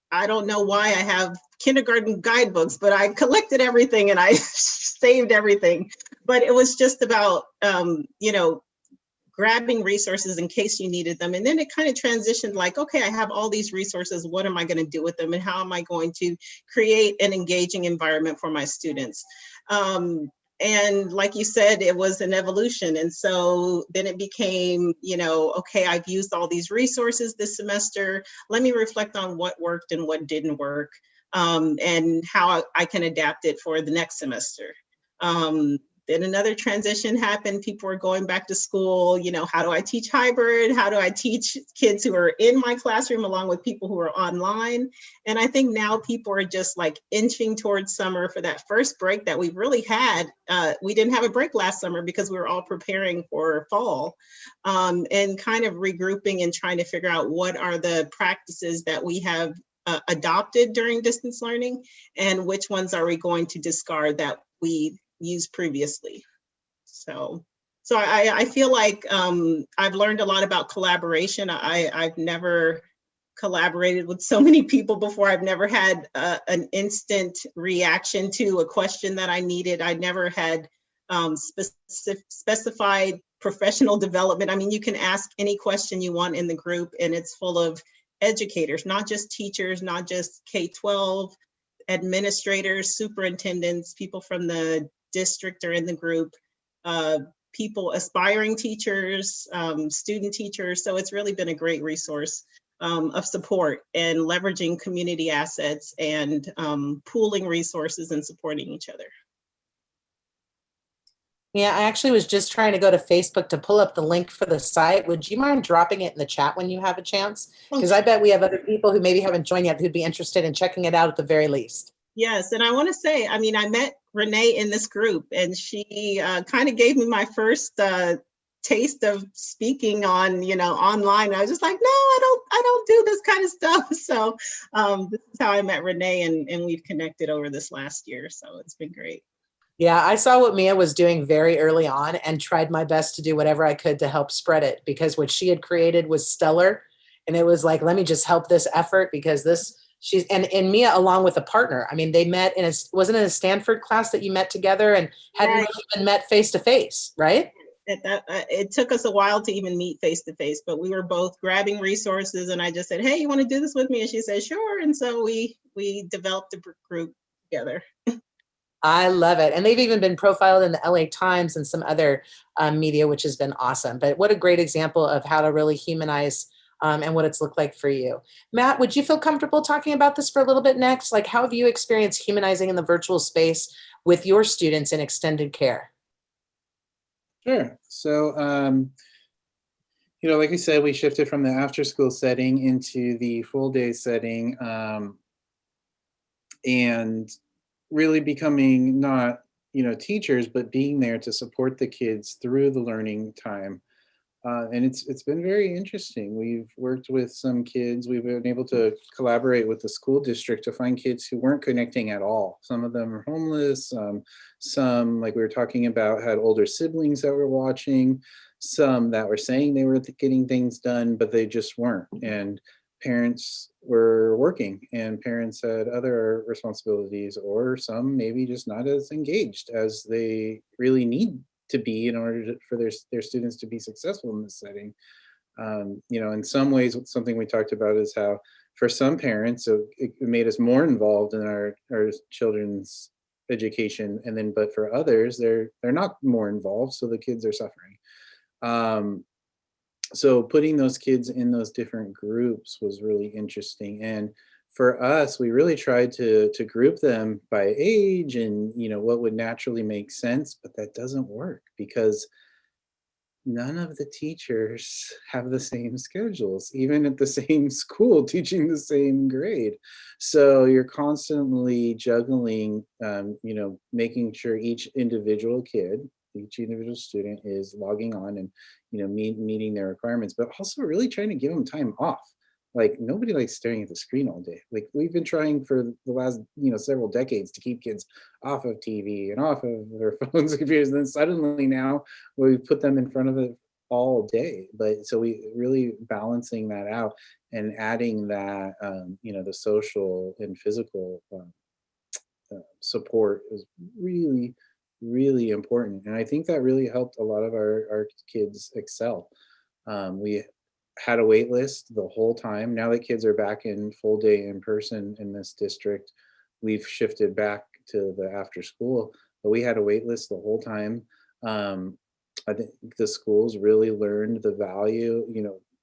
I don't know why I have kindergarten guidebooks, but I collected everything and I saved everything. But it was just about, grabbing resources in case you needed them. And then it kind of transitioned like, okay, I have all these resources. What am I going to do with them? And how am I going to create an engaging environment for my students? And like you said, it was an evolution. And so then it became, okay, I've used all these resources this semester. Let me reflect on what worked and what didn't work, and how I can adapt it for the next semester. Then another transition happened. People were going back to school. How do I teach hybrid? How do I teach kids who are in my classroom along with people who are online? And I think now people are just like inching towards summer for that first break that we really had. We didn't have a break last summer because we were all preparing for fall, and kind of regrouping and trying to figure out what are the practices that we have adopted during distance learning, and which ones are we going to discard that we used previously. So I feel like I've learned a lot about collaboration. I've never collaborated with so many people before. I've never had an instant reaction to a question that I needed. I never had specified professional development. I mean, you can ask any question you want in the group, and it's full of educators, not just teachers, not just K-12, administrators, superintendents, people from the district are in the group, people, aspiring teachers, student teachers. So it's really been a great resource of support and leveraging community assets and pooling resources and supporting each other. Yeah, I actually was just trying to go to Facebook to pull up the link for the site. Would you mind dropping it in the chat when you have a chance? Because I bet we have other people who maybe haven't joined yet who'd be interested in checking it out at the very least. Yes, and I want to say, I mean, I met Renee in this group, and she kind of gave me my first taste of speaking on, online. I was just like, no, I don't do this kind of stuff. So this is how I met Renee, and we've connected over this last year. So it's been great. Yeah, I saw what Mia was doing very early on and tried my best to do whatever I could to help spread it, because what she had created was stellar. And it was like, let me just help this effort, because she's and Mia, along with a partner. I mean, they met wasn't it a Stanford class that you met together and hadn't really even met face to face, right? It took us a while to even meet face to face, but we were both grabbing resources, and I just said, hey, you want to do this with me? And she said, sure. And so we developed a group together. I love it. And they've even been profiled in the LA Times and some other media, which has been awesome. But what a great example of how to really humanize and what it's looked like for you. Matt, would you feel comfortable talking about this for a little bit next? Like, how have you experienced humanizing in the virtual space with your students in extended care? Sure. So, like I said, we shifted from the after school setting into the full day setting, and really becoming not teachers, but being there to support the kids through the learning time. And it's been very interesting. We've worked with some kids. We've been able to collaborate with the school district to find kids who weren't connecting at all. Some of them are homeless. Some, like we were talking about, had older siblings that were watching. Some that were saying they were getting things done, but they just weren't. And parents were working, and parents had other responsibilities, or some maybe just not as engaged as they really need to be in order for their students to be successful in this setting. In some ways, something we talked about is how for some parents, so it made us more involved in our children's education, and then but for others, they're not more involved, so the kids are suffering. So putting those kids in those different groups was really interesting. And for us, we really tried to group them by age and what would naturally make sense, but that doesn't work because none of the teachers have the same schedules, even at the same school teaching the same grade. So you're constantly juggling, making sure each individual kid, each individual student is logging on and, meeting their requirements, but also really trying to give them time off. Like nobody likes staring at the screen all day. Like we've been trying for the last, several decades to keep kids off of TV and off of their phones and computers. And then suddenly now we put them in front of it all day. But so we really balancing that out and adding that, the social and physical support is really, really important. And I think that really helped a lot of our kids excel. We had a wait list the whole time. Now that kids are back in full day in person in this district, we've shifted back to the after school, but we had a wait list the whole time. I think the schools really learned the value,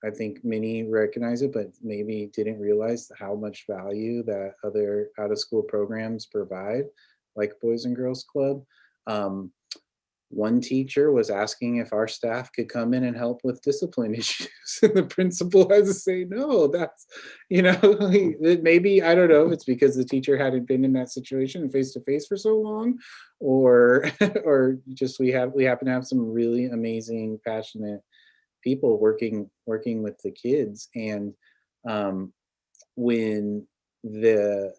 I think many recognize it, but maybe didn't realize how much value that other out of school programs provide, like Boys and Girls Club. One teacher was asking if our staff could come in and help with discipline issues. And the principal had to say, no, that's, maybe, I don't know if it's because the teacher hadn't been in that situation face to face for so long, or, or just we happen to have some really amazing, passionate people working with the kids. And when the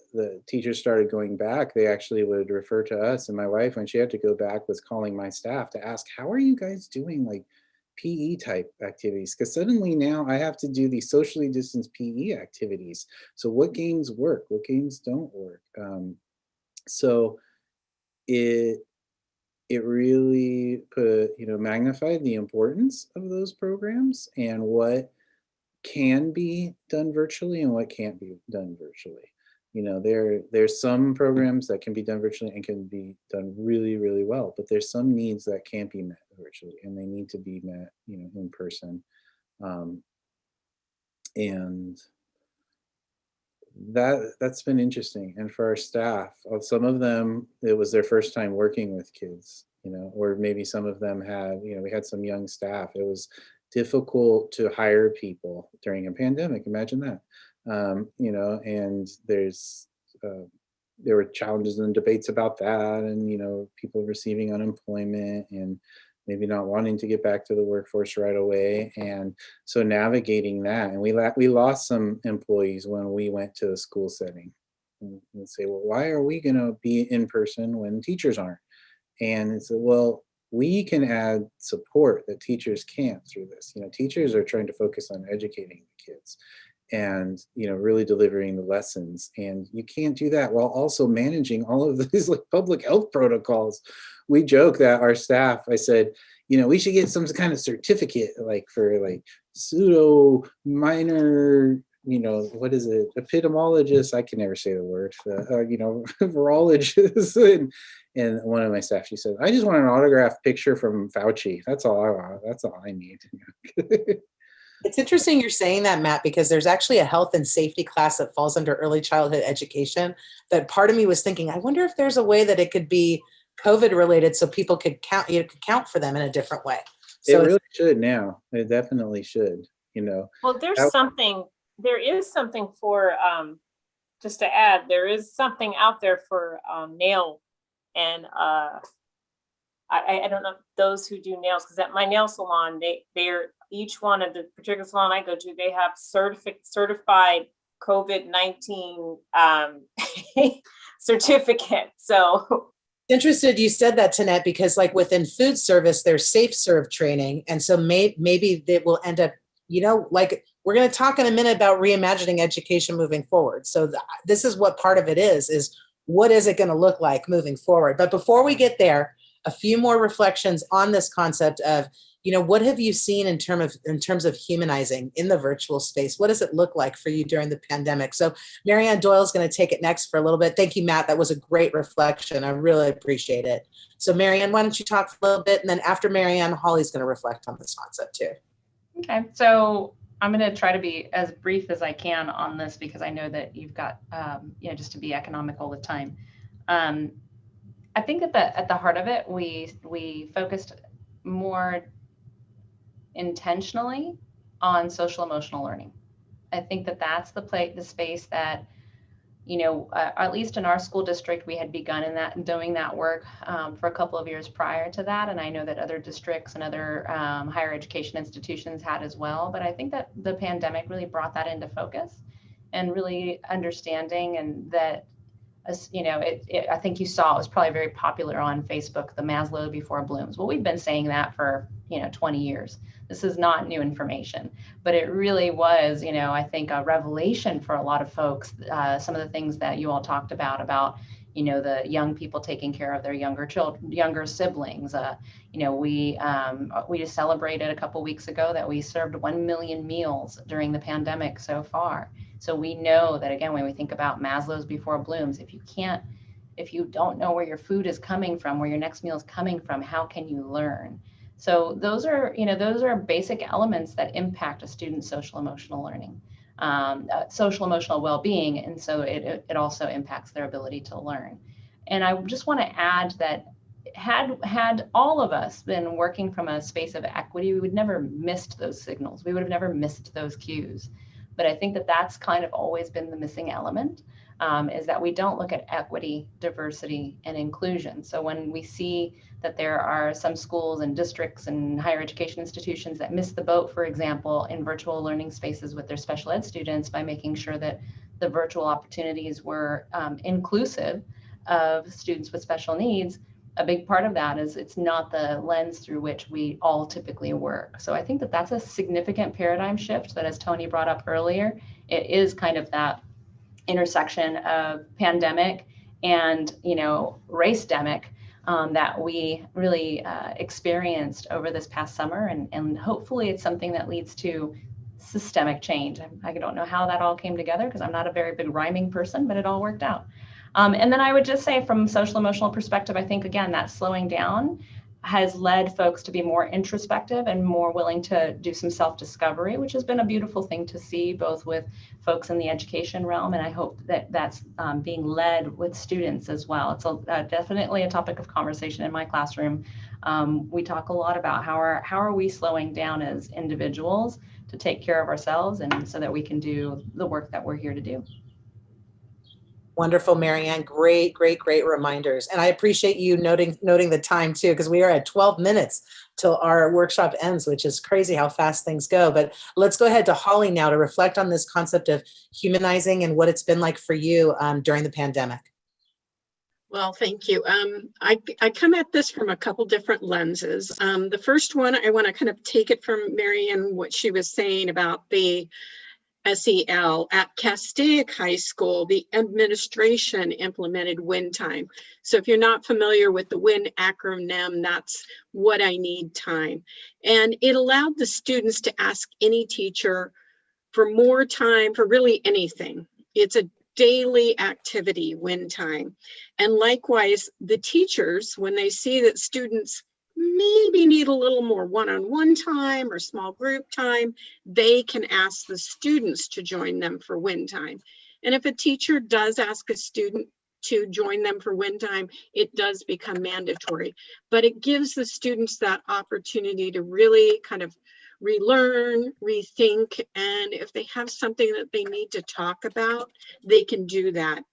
teachers started going back, they actually would refer to us, and my wife, when she had to go back, was calling my staff to ask, how are you guys doing like PE type activities? Because suddenly now I have to do these socially distanced PE activities. So what games work, what games don't work? So it really magnified the importance of those programs and what can be done virtually and what can't be done virtually. There's some programs that can be done virtually and can be done really, really well, but there's some needs that can't be met virtually and they need to be met, in person. And that's been interesting. And for our staff, some of them, it was their first time working with kids, or maybe some of them had, we had some young staff. It was difficult to hire people during a pandemic. Imagine that. And there were challenges and debates about that, and people receiving unemployment and maybe not wanting to get back to the workforce right away. And so navigating that, and we lost some employees when we went to the school setting and say, well, why are we going to be in person when teachers aren't? And it's well, we can add support that teachers can't through this. Teachers are trying to focus on educating the kids and really delivering the lessons, and you can't do that while also managing all of these like public health protocols. We joke that our staff, I said, we should get some kind of certificate like for like pseudo minor, what is it, epidemiologist, I can never say the word, virologist. And one of my staff, she said, I just want an autographed picture from Fauci. That's all I want. That's all I need. It's interesting you're saying that, Matt, because there's actually a health and safety class that falls under early childhood education that part of me was thinking, I wonder if there's a way that it could be COVID related so people could count for them in a different way. So it really should now. It definitely should, Well, there is something for, just to add, there is something out there for nail and I don't know those who do nails, because at my nail salon, they're each one of the particular salon I go to, they have certified COVID-19 certificate. So Interested you said that, Tanette, because like within food service, there's safe serve training. And so maybe they will end up, like we're going to talk in a minute about reimagining education moving forward. So this is what part of it is what is it going to look like moving forward? But before we get there, a few more reflections on this concept of, what have you seen in terms of humanizing in the virtual space? What does it look like for you during the pandemic? So Marianne Doyle is going to take it next for a little bit. Thank you, Matt. That was a great reflection. I really appreciate it. So Marianne, why don't you talk for a little bit? And then after Marianne, Holly's going to reflect on this concept too. Okay, so I'm going to try to be as brief as I can on this because I know that you've got, just to be economical with time. I think at the heart of it, we focused more intentionally on social emotional learning. I think that's the space that, at least in our school district, we had begun doing that work for a couple of years prior to that. And I know that other districts and other higher education institutions had as well. But I think that the pandemic really brought that into focus and really understanding, and that, I think you saw it was probably very popular on Facebook, the Maslow before Bloom's. Well, we've been saying that for 20 years. This is not new information, but it really was, I think a revelation for a lot of folks. Some of the things that you all talked about, the young people taking care of their younger siblings. We just celebrated a couple weeks ago that we served 1 million meals during the pandemic so far. So we know that, again, when we think about Maslow's before Bloom's, if you don't know where your food is coming from, where your next meal is coming from, how can you learn? So those are basic elements that impact a student's social emotional learning, social emotional well-being. And so it also impacts their ability to learn. And I just want to add that had all of us been working from a space of equity, we would never missed those signals. We would have never missed those cues. But I think that's kind of always been the missing element, is that we don't look at equity, diversity, and inclusion. So when we see that there are some schools and districts and higher education institutions that miss the boat, for example, in virtual learning spaces with their special ed students by making sure that the virtual opportunities were inclusive of students with special needs, a big part of that is it's not the lens through which we all typically work. So I think that's a significant paradigm shift that, as Tony brought up earlier, it is kind of that intersection of pandemic and, race-demic that we really experienced over this past summer. And hopefully it's something that leads to systemic change. I don't know how that all came together because I'm not a very big rhyming person, but it all worked out. And then I would just say from social emotional perspective, I think, again, that slowing down has led folks to be more introspective and more willing to do some self-discovery, which has been a beautiful thing to see, both with folks in the education realm. And I hope that that's being led with students as well. It's definitely a topic of conversation in my classroom. We talk a lot about how are we slowing down as individuals to take care of ourselves and so that we can do the work that we're here to do. Wonderful, Marianne. Great reminders. And I appreciate you noting the time too, because we are at 12 minutes till our workshop ends, which is crazy how fast things go. But let's go ahead to Holly now to reflect on this concept of humanizing and what it's been like for you during the pandemic. Well, thank you. I come at this from a couple different lenses. The first one, I want to kind of take it from Marianne, what she was saying about the SEL. At Castaic High School, the administration implemented WIN time. So if you're not familiar with the WIN acronym, that's what I need time. And it allowed the students to ask any teacher for more time for really anything. It's a daily activity, WIN time. And likewise, the teachers, when they see that students maybe need a little more one-on-one time or small group time, they can ask the students to join them for WIN time. And if a teacher does ask a student to join them for WIN time, it does become mandatory. But it gives the students that opportunity to really kind of relearn, rethink, and if they have something that they need to talk about, they can do that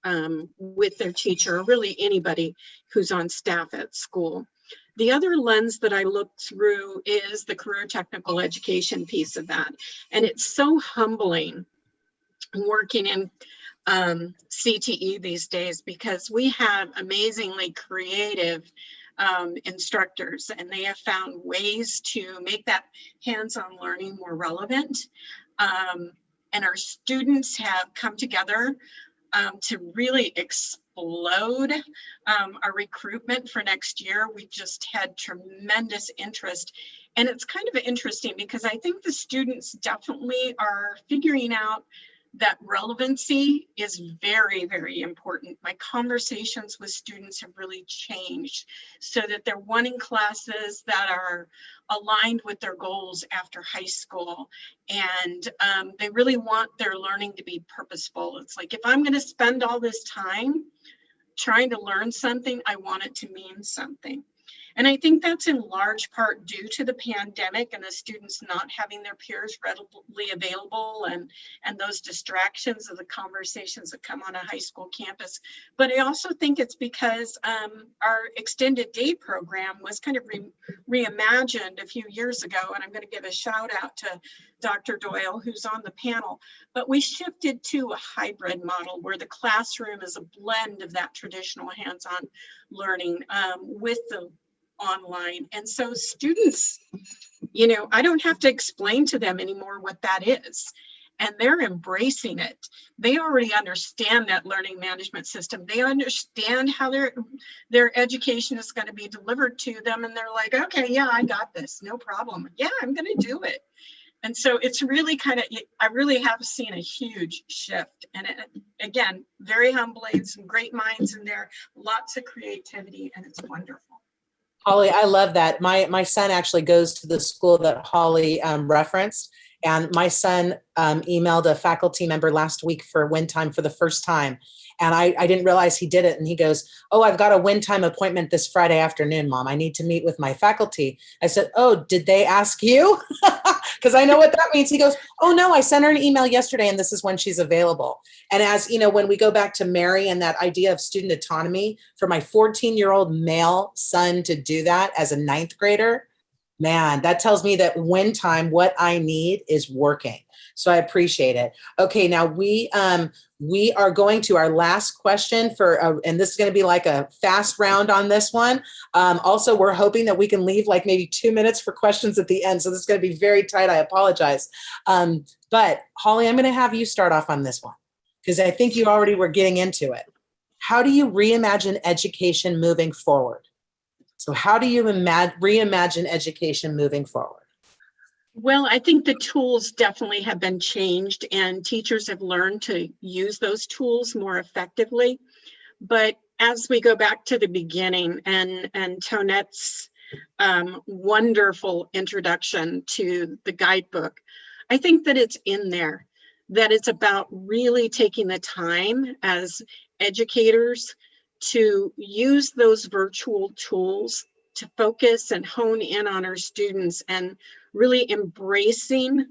with their teacher, or really anybody who's on staff at school. The other lens that I look through is the career technical education piece of that. And it's so humbling working in CTE these days, because we have amazingly creative instructors, and they have found ways to make that hands-on learning more relevant. And our students have come together to really explode our recruitment for next year. We just had tremendous interest. And it's kind of interesting because I think the students definitely are figuring out that relevancy is very, very important. My conversations with students have really changed so that they're wanting classes that are aligned with their goals after high school. And they really want their learning to be purposeful. It's like, if I'm going to spend all this time trying to learn something, I want it to mean something. And I think that's in large part due to the pandemic and the students not having their peers readily available, and those distractions of the conversations that come on a high school campus. But I also think it's because our extended day program was kind of reimagined a few years ago. And I'm going to give a shout out to Dr. Doyle, who's on the panel. But we shifted to a hybrid model where the classroom is a blend of that traditional hands-on learning with the online. And so students, you know, I don't have to explain to them anymore what that is. And they're embracing it. They already understand that learning management system. They understand how their education is going to be delivered to them. And they're like, okay, yeah, I got this, no problem. Yeah, I'm going to do it. And so it's really kind of, I really have seen a huge shift. And again, very humbling, some great minds in there, lots of creativity, and it's wonderful. Holly, I love that. My son actually goes to the school that Holly referenced, and my son emailed a faculty member last week for win time for the first time. And I didn't realize he did it. And he goes, oh, I've got a win time appointment this Friday afternoon, Mom. I need to meet with my faculty. I said, oh, did they ask you? Because I know what that means. He goes, oh, no, I sent her an email yesterday and this is when she's available. And as you know, when we go back to Mary and that idea of student autonomy, for my 14-year-old male son to do that as a 9th grader, man, that tells me that win time, what I need is working. So I appreciate it. Okay, now we are going to our last question for, and this is going to be like a fast round on this one. Also, we're hoping that we can leave like maybe 2 minutes for questions at the end. So this is going to be very tight. I apologize. But Holly, I'm going to have you start off on this one because I think you already were getting into it. How do you reimagine education moving forward? So how do you reimagine education moving forward? Well, I think the tools definitely have been changed and teachers have learned to use those tools more effectively. But as we go back to the beginning and Tonette's wonderful introduction to the guidebook, I think that it's in there, that it's about really taking the time as educators to use those virtual tools to focus and hone in on our students and really embracing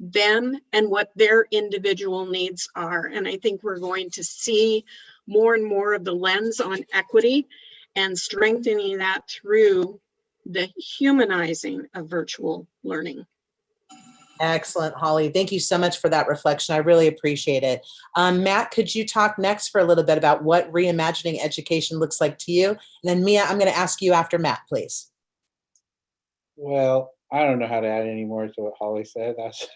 them and what their individual needs are. And I think we're going to see more and more of the lens on equity and strengthening that through the humanizing of virtual learning. Excellent, Holly. Thank you so much for that reflection. I really appreciate it. Matt, could you talk next for a little bit about what reimagining education looks like to you? And then Mia, I'm going to ask you after Matt, please. Well, I don't know how to add any more to what Holly said. That's,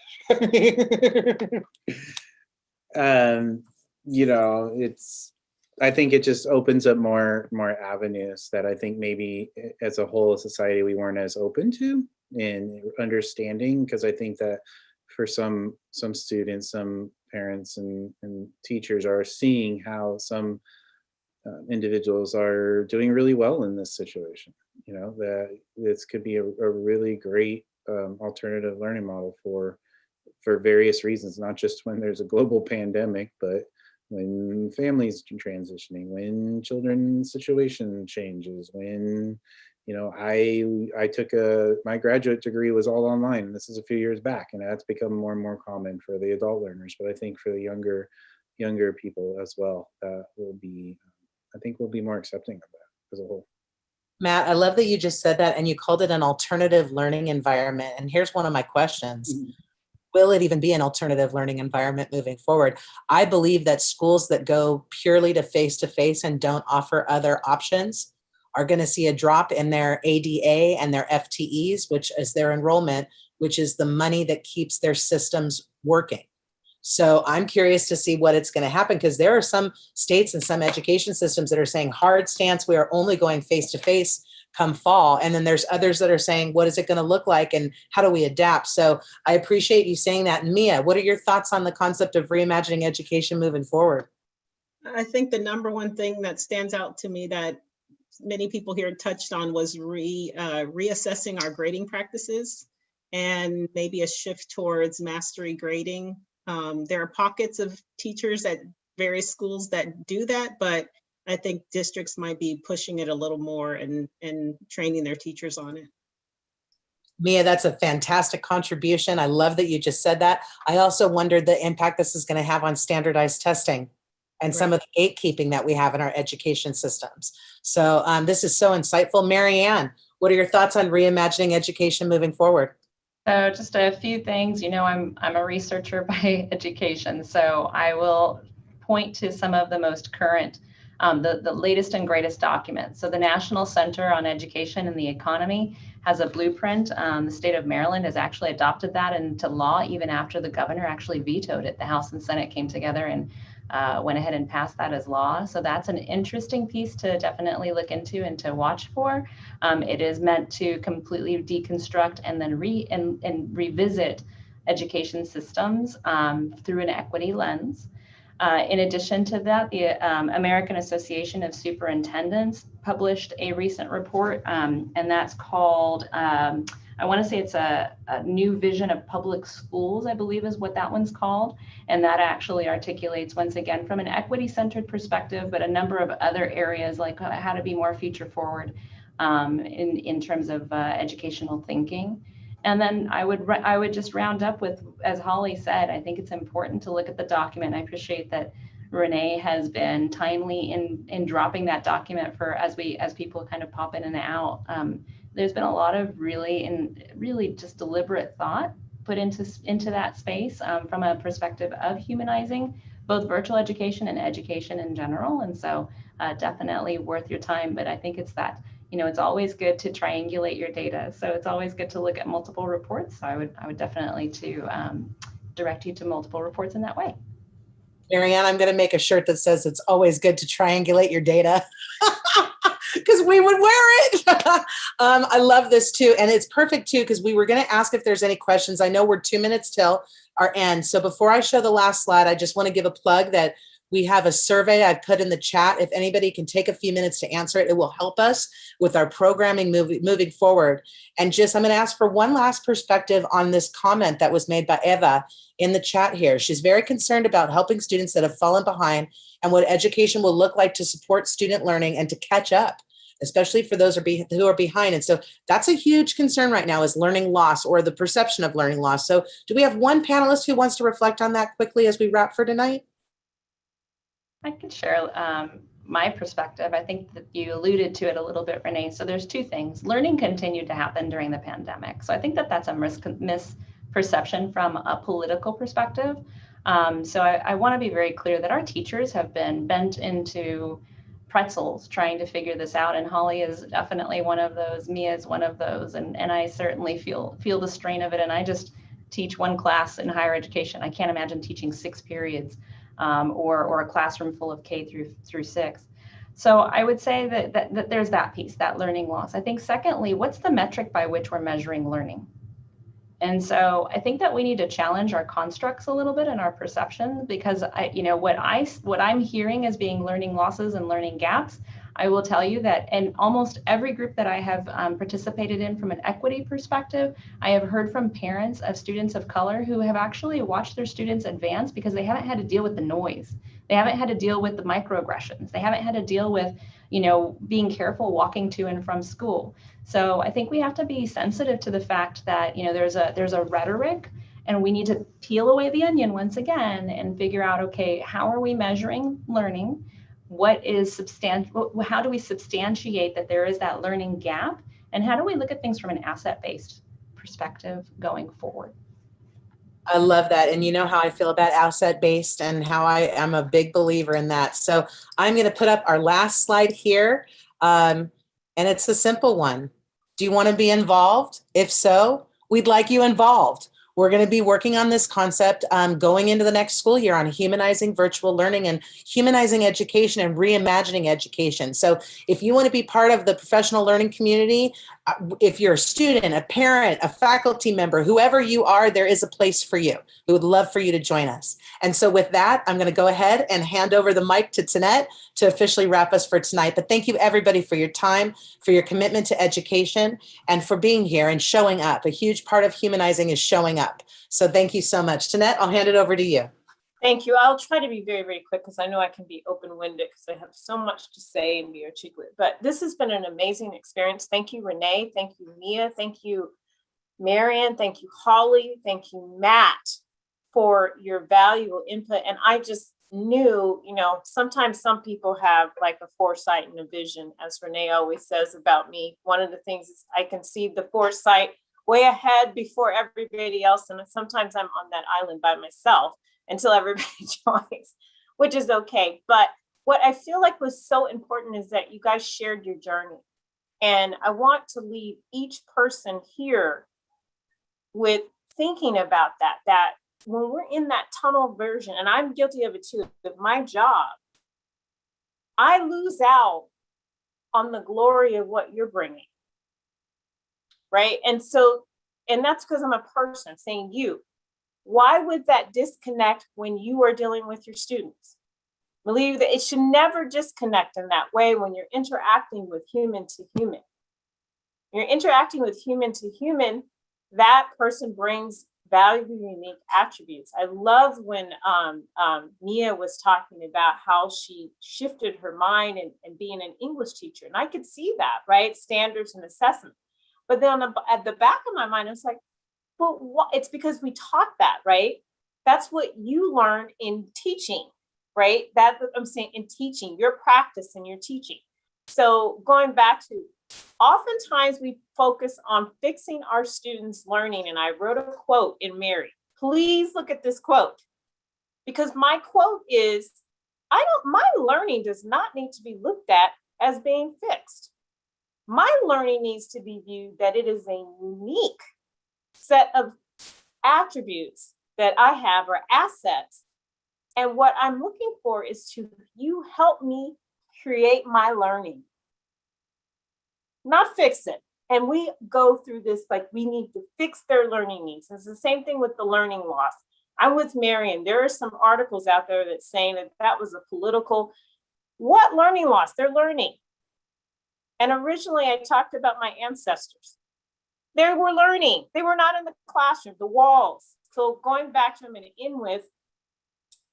you know, I think it just opens up more avenues that I think maybe as a whole of society we weren't as open to and understanding, because I think that for some students, some parents and teachers are seeing how some individuals are doing really well in this situation. You know, that this could be a really great alternative learning model for various reasons, not just when there's a global pandemic, but when families are transitioning, when children's situation changes, when, you know, I took my graduate degree was all online. This is a few years back, and that's become more and more common for the adult learners. But I think for the younger people as well, that will be, I think we'll be more accepting of that as a whole. Matt, I love that you just said that and you called it an alternative learning environment. And here's one of my questions. Will it even be an alternative learning environment moving forward? I believe that schools that go purely to face and don't offer other options are going to see a drop in their ADA and their FTEs, which is their enrollment, which is the money that keeps their systems working. So I'm curious to see what it's going to happen, because there are some states and some education systems that are saying hard stance, we are only going face to face come fall. And then there's others that are saying, what is it going to look like and how do we adapt? So I appreciate you saying that. And Mia, what are your thoughts on the concept of reimagining education moving forward? I think the number one thing that stands out to me that many people here touched on was reassessing our grading practices and maybe a shift towards mastery grading. There are pockets of teachers at various schools that do that, but I think districts might be pushing it a little more and training their teachers on it. Mia, that's a fantastic contribution. I love that you just said that. I also wondered the impact this is going to have on standardized testing and some of the gatekeeping that we have in our education systems. So this is so insightful. Mary Ann, what are your thoughts on reimagining education moving forward? So just a few things, you know, I'm a researcher by education, so I will point to some of the most current, the latest and greatest documents. So the National Center on Education and the Economy has a blueprint. The state of Maryland has actually adopted that into law even after the governor actually vetoed it. The House and Senate came together and went ahead and passed that as law. So that's an interesting piece to definitely look into and to watch for. It is meant to completely deconstruct and then revisit education systems through an equity lens. In addition to that, the American Association of Superintendents published a recent report, and that's called, I want to say it's a new vision of public schools, I believe is what that one's called. And that actually articulates, once again, from an equity-centered perspective, but a number of other areas like how to be more future forward in terms of educational thinking. And then I would just round up with, as Holly said, I think it's important to look at the document. I appreciate that Renee has been timely in dropping that document for as people kind of pop in and out. There's been a lot of really just deliberate thought put into that space from a perspective of humanizing both virtual education and education in general. And so definitely worth your time. But I think it's that, you know, it's always good to triangulate your data. So it's always good to look at multiple reports. So I would definitely direct you to multiple reports in that way. Marianne, I'm going to make a shirt that says it's always good to triangulate your data because we would wear it. I love this too. And it's perfect too, because we were going to ask if there's any questions. I know we're 2 minutes till our end. So before I show the last slide, I just want to give a plug that we have a survey I've put in the chat. If anybody can take a few minutes to answer it, it will help us with our programming moving forward. And just, I'm going to ask for one last perspective on this comment that was made by Eva in the chat here. She's very concerned about helping students that have fallen behind and what education will look like to support student learning and to catch up, especially for those who are behind. And so that's a huge concern right now, is learning loss or the perception of learning loss. So do we have one panelist who wants to reflect on that quickly as we wrap for tonight? I can share my perspective. I think that you alluded to it a little bit, Renee. So there's two things. Learning continued to happen during the pandemic. So I think that that's a misperception from a political perspective. So I want to be very clear that our teachers have been bent into pretzels trying to figure this out. And Holly is definitely one of those. Mia is one of those. And I certainly feel the strain of it. And I just teach one class in higher education. I can't imagine teaching 6 periods. Or a classroom full of K through 6. So I would say that there's that piece, that learning loss. I think secondly, what's the metric by which we're measuring learning? And so I think that we need to challenge our constructs a little bit and our perception, because what I'm hearing as being learning losses and learning gaps, I will tell you that in almost every group that I have participated in from an equity perspective, I have heard from parents of students of color who have actually watched their students advance because they haven't had to deal with the noise. They haven't had to deal with the microaggressions. They haven't had to deal with, being careful walking to and from school. So I think we have to be sensitive to the fact that, there's a rhetoric, and we need to peel away the onion once again and figure out, okay, how are we measuring learning? what is substantial, how do we substantiate that there is that learning gap? And how do we look at things from an asset-based perspective going forward? I love that. And you know how I feel about asset based and how I am a big believer in that. So I'm going to put up our last slide here. And it's a simple one. Do you want to be involved? If so, we'd like you involved. We're going to be working on this concept going into the next school year on humanizing virtual learning and humanizing education and reimagining education. So if you want to be part of the professional learning community, if you're a student, a parent, a faculty member, whoever you are, there is a place for you. We would love for you to join us. And so with that, I'm going to go ahead and hand over the mic to Tanette to officially wrap us for tonight. But thank you everybody for your time, for your commitment to education, and for being here and showing up. A huge part of humanizing is showing up. So thank you so much. Tanette, I'll hand it over to you. Thank you. I'll try to be very, very quick because I know I can be open-winded because I have so much to say and be articulate. But this has been an amazing experience. Thank you, Renee. Thank you, Mia. Thank you, Marian. Thank you, Holly. Thank you, Matt, for your valuable input. And I just knew, you know, sometimes some people have like a foresight and a vision, as Renee always says about me. One of the things is I can see the foresight way ahead before everybody else. And sometimes I'm on that island by myself until everybody joins, which is okay. But what I feel like was so important is that you guys shared your journey. And I want to leave each person here with thinking about that when we're in that tunnel version, and I'm guilty of it too, of my job, I lose out on the glory of what you're bringing, right? And that's because I'm a person saying you. Why would that disconnect when you are dealing with your students? Believe that it should never disconnect in that way when you're interacting with human to human. You're interacting with human to human, that person brings valuable, unique attributes. I love when Mia was talking about how she shifted her mind and being an English teacher. And I could see that, right? Standards and assessment. But then at the back of my mind, I was like, well, what? It's because we taught that, right? That's what you learn in teaching, right? That's what I'm saying, in teaching, your practice and your teaching. So going back to, oftentimes we focus on fixing our students' learning. And I wrote a quote in Mary. Please look at this quote, because my quote is, my learning does not need to be looked at as being fixed. My learning needs to be viewed that it is a unique set of attributes that I have, or assets. And what I'm looking for is to you help me create my learning, not fix it. And we go through this like we need to fix their learning needs. It's the same thing with the learning loss. I'm with Marian. There are some articles out there that saying that was a political, what learning loss? They're learning. And originally I talked about my ancestors. They were learning. They were not in the classroom, the walls. So going back to, I'm going to end with,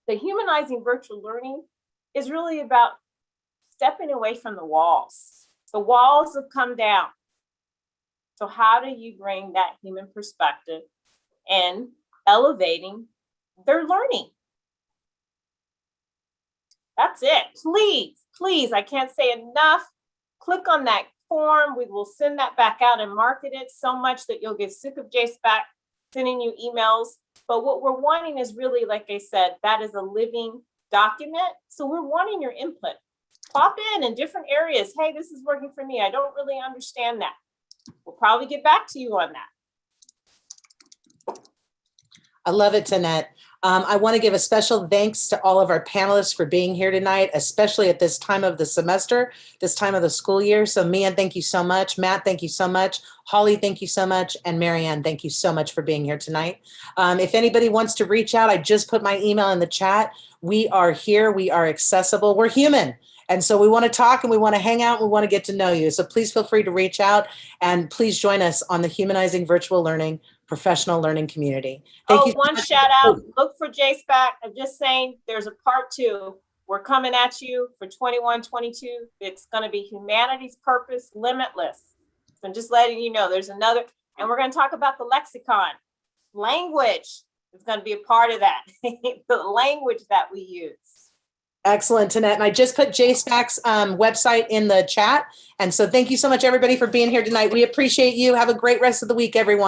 the humanizing virtual learning is really about stepping away from the walls. The walls have come down. So how do you bring that human perspective and elevating their learning? That's it. Please, please, I can't say enough. Click on that form. We will send that back out and market it so much that you'll get sick of Jace back sending you emails. But what we're wanting is really, like I said, that is a living document. So we're wanting your input. Pop in different areas. Hey, this is working for me. I don't really understand that. We'll probably get back to you on that. I love it, Tanette. I want to give a special thanks to all of our panelists for being here tonight, especially at this time of the semester, this time of the school year. So Mia, thank you so much. Matt, thank you so much. Holly, thank you so much. And Marianne, thank you so much for being here tonight. If anybody wants to reach out, I just put my email in the chat. We are here. We are accessible. We're human. And so we want to talk and we want to hang out. And we want to get to know you. So please feel free to reach out and please join us on the Humanizing Virtual Learning Professional Learning Community. Thank you. One shout out. Look for Jace back. I'm just saying there's a part 2. We're coming at you for 21-22. It's going to be humanity's purpose limitless. So I'm just letting you know there's another, and we're going to talk about the lexicon. Language is going to be a part of that. The language that we use. Excellent, Tanette. And I just put JSPAC's website in the chat. And so thank you so much, everybody, for being here tonight. We appreciate you. Have a great rest of the week, everyone.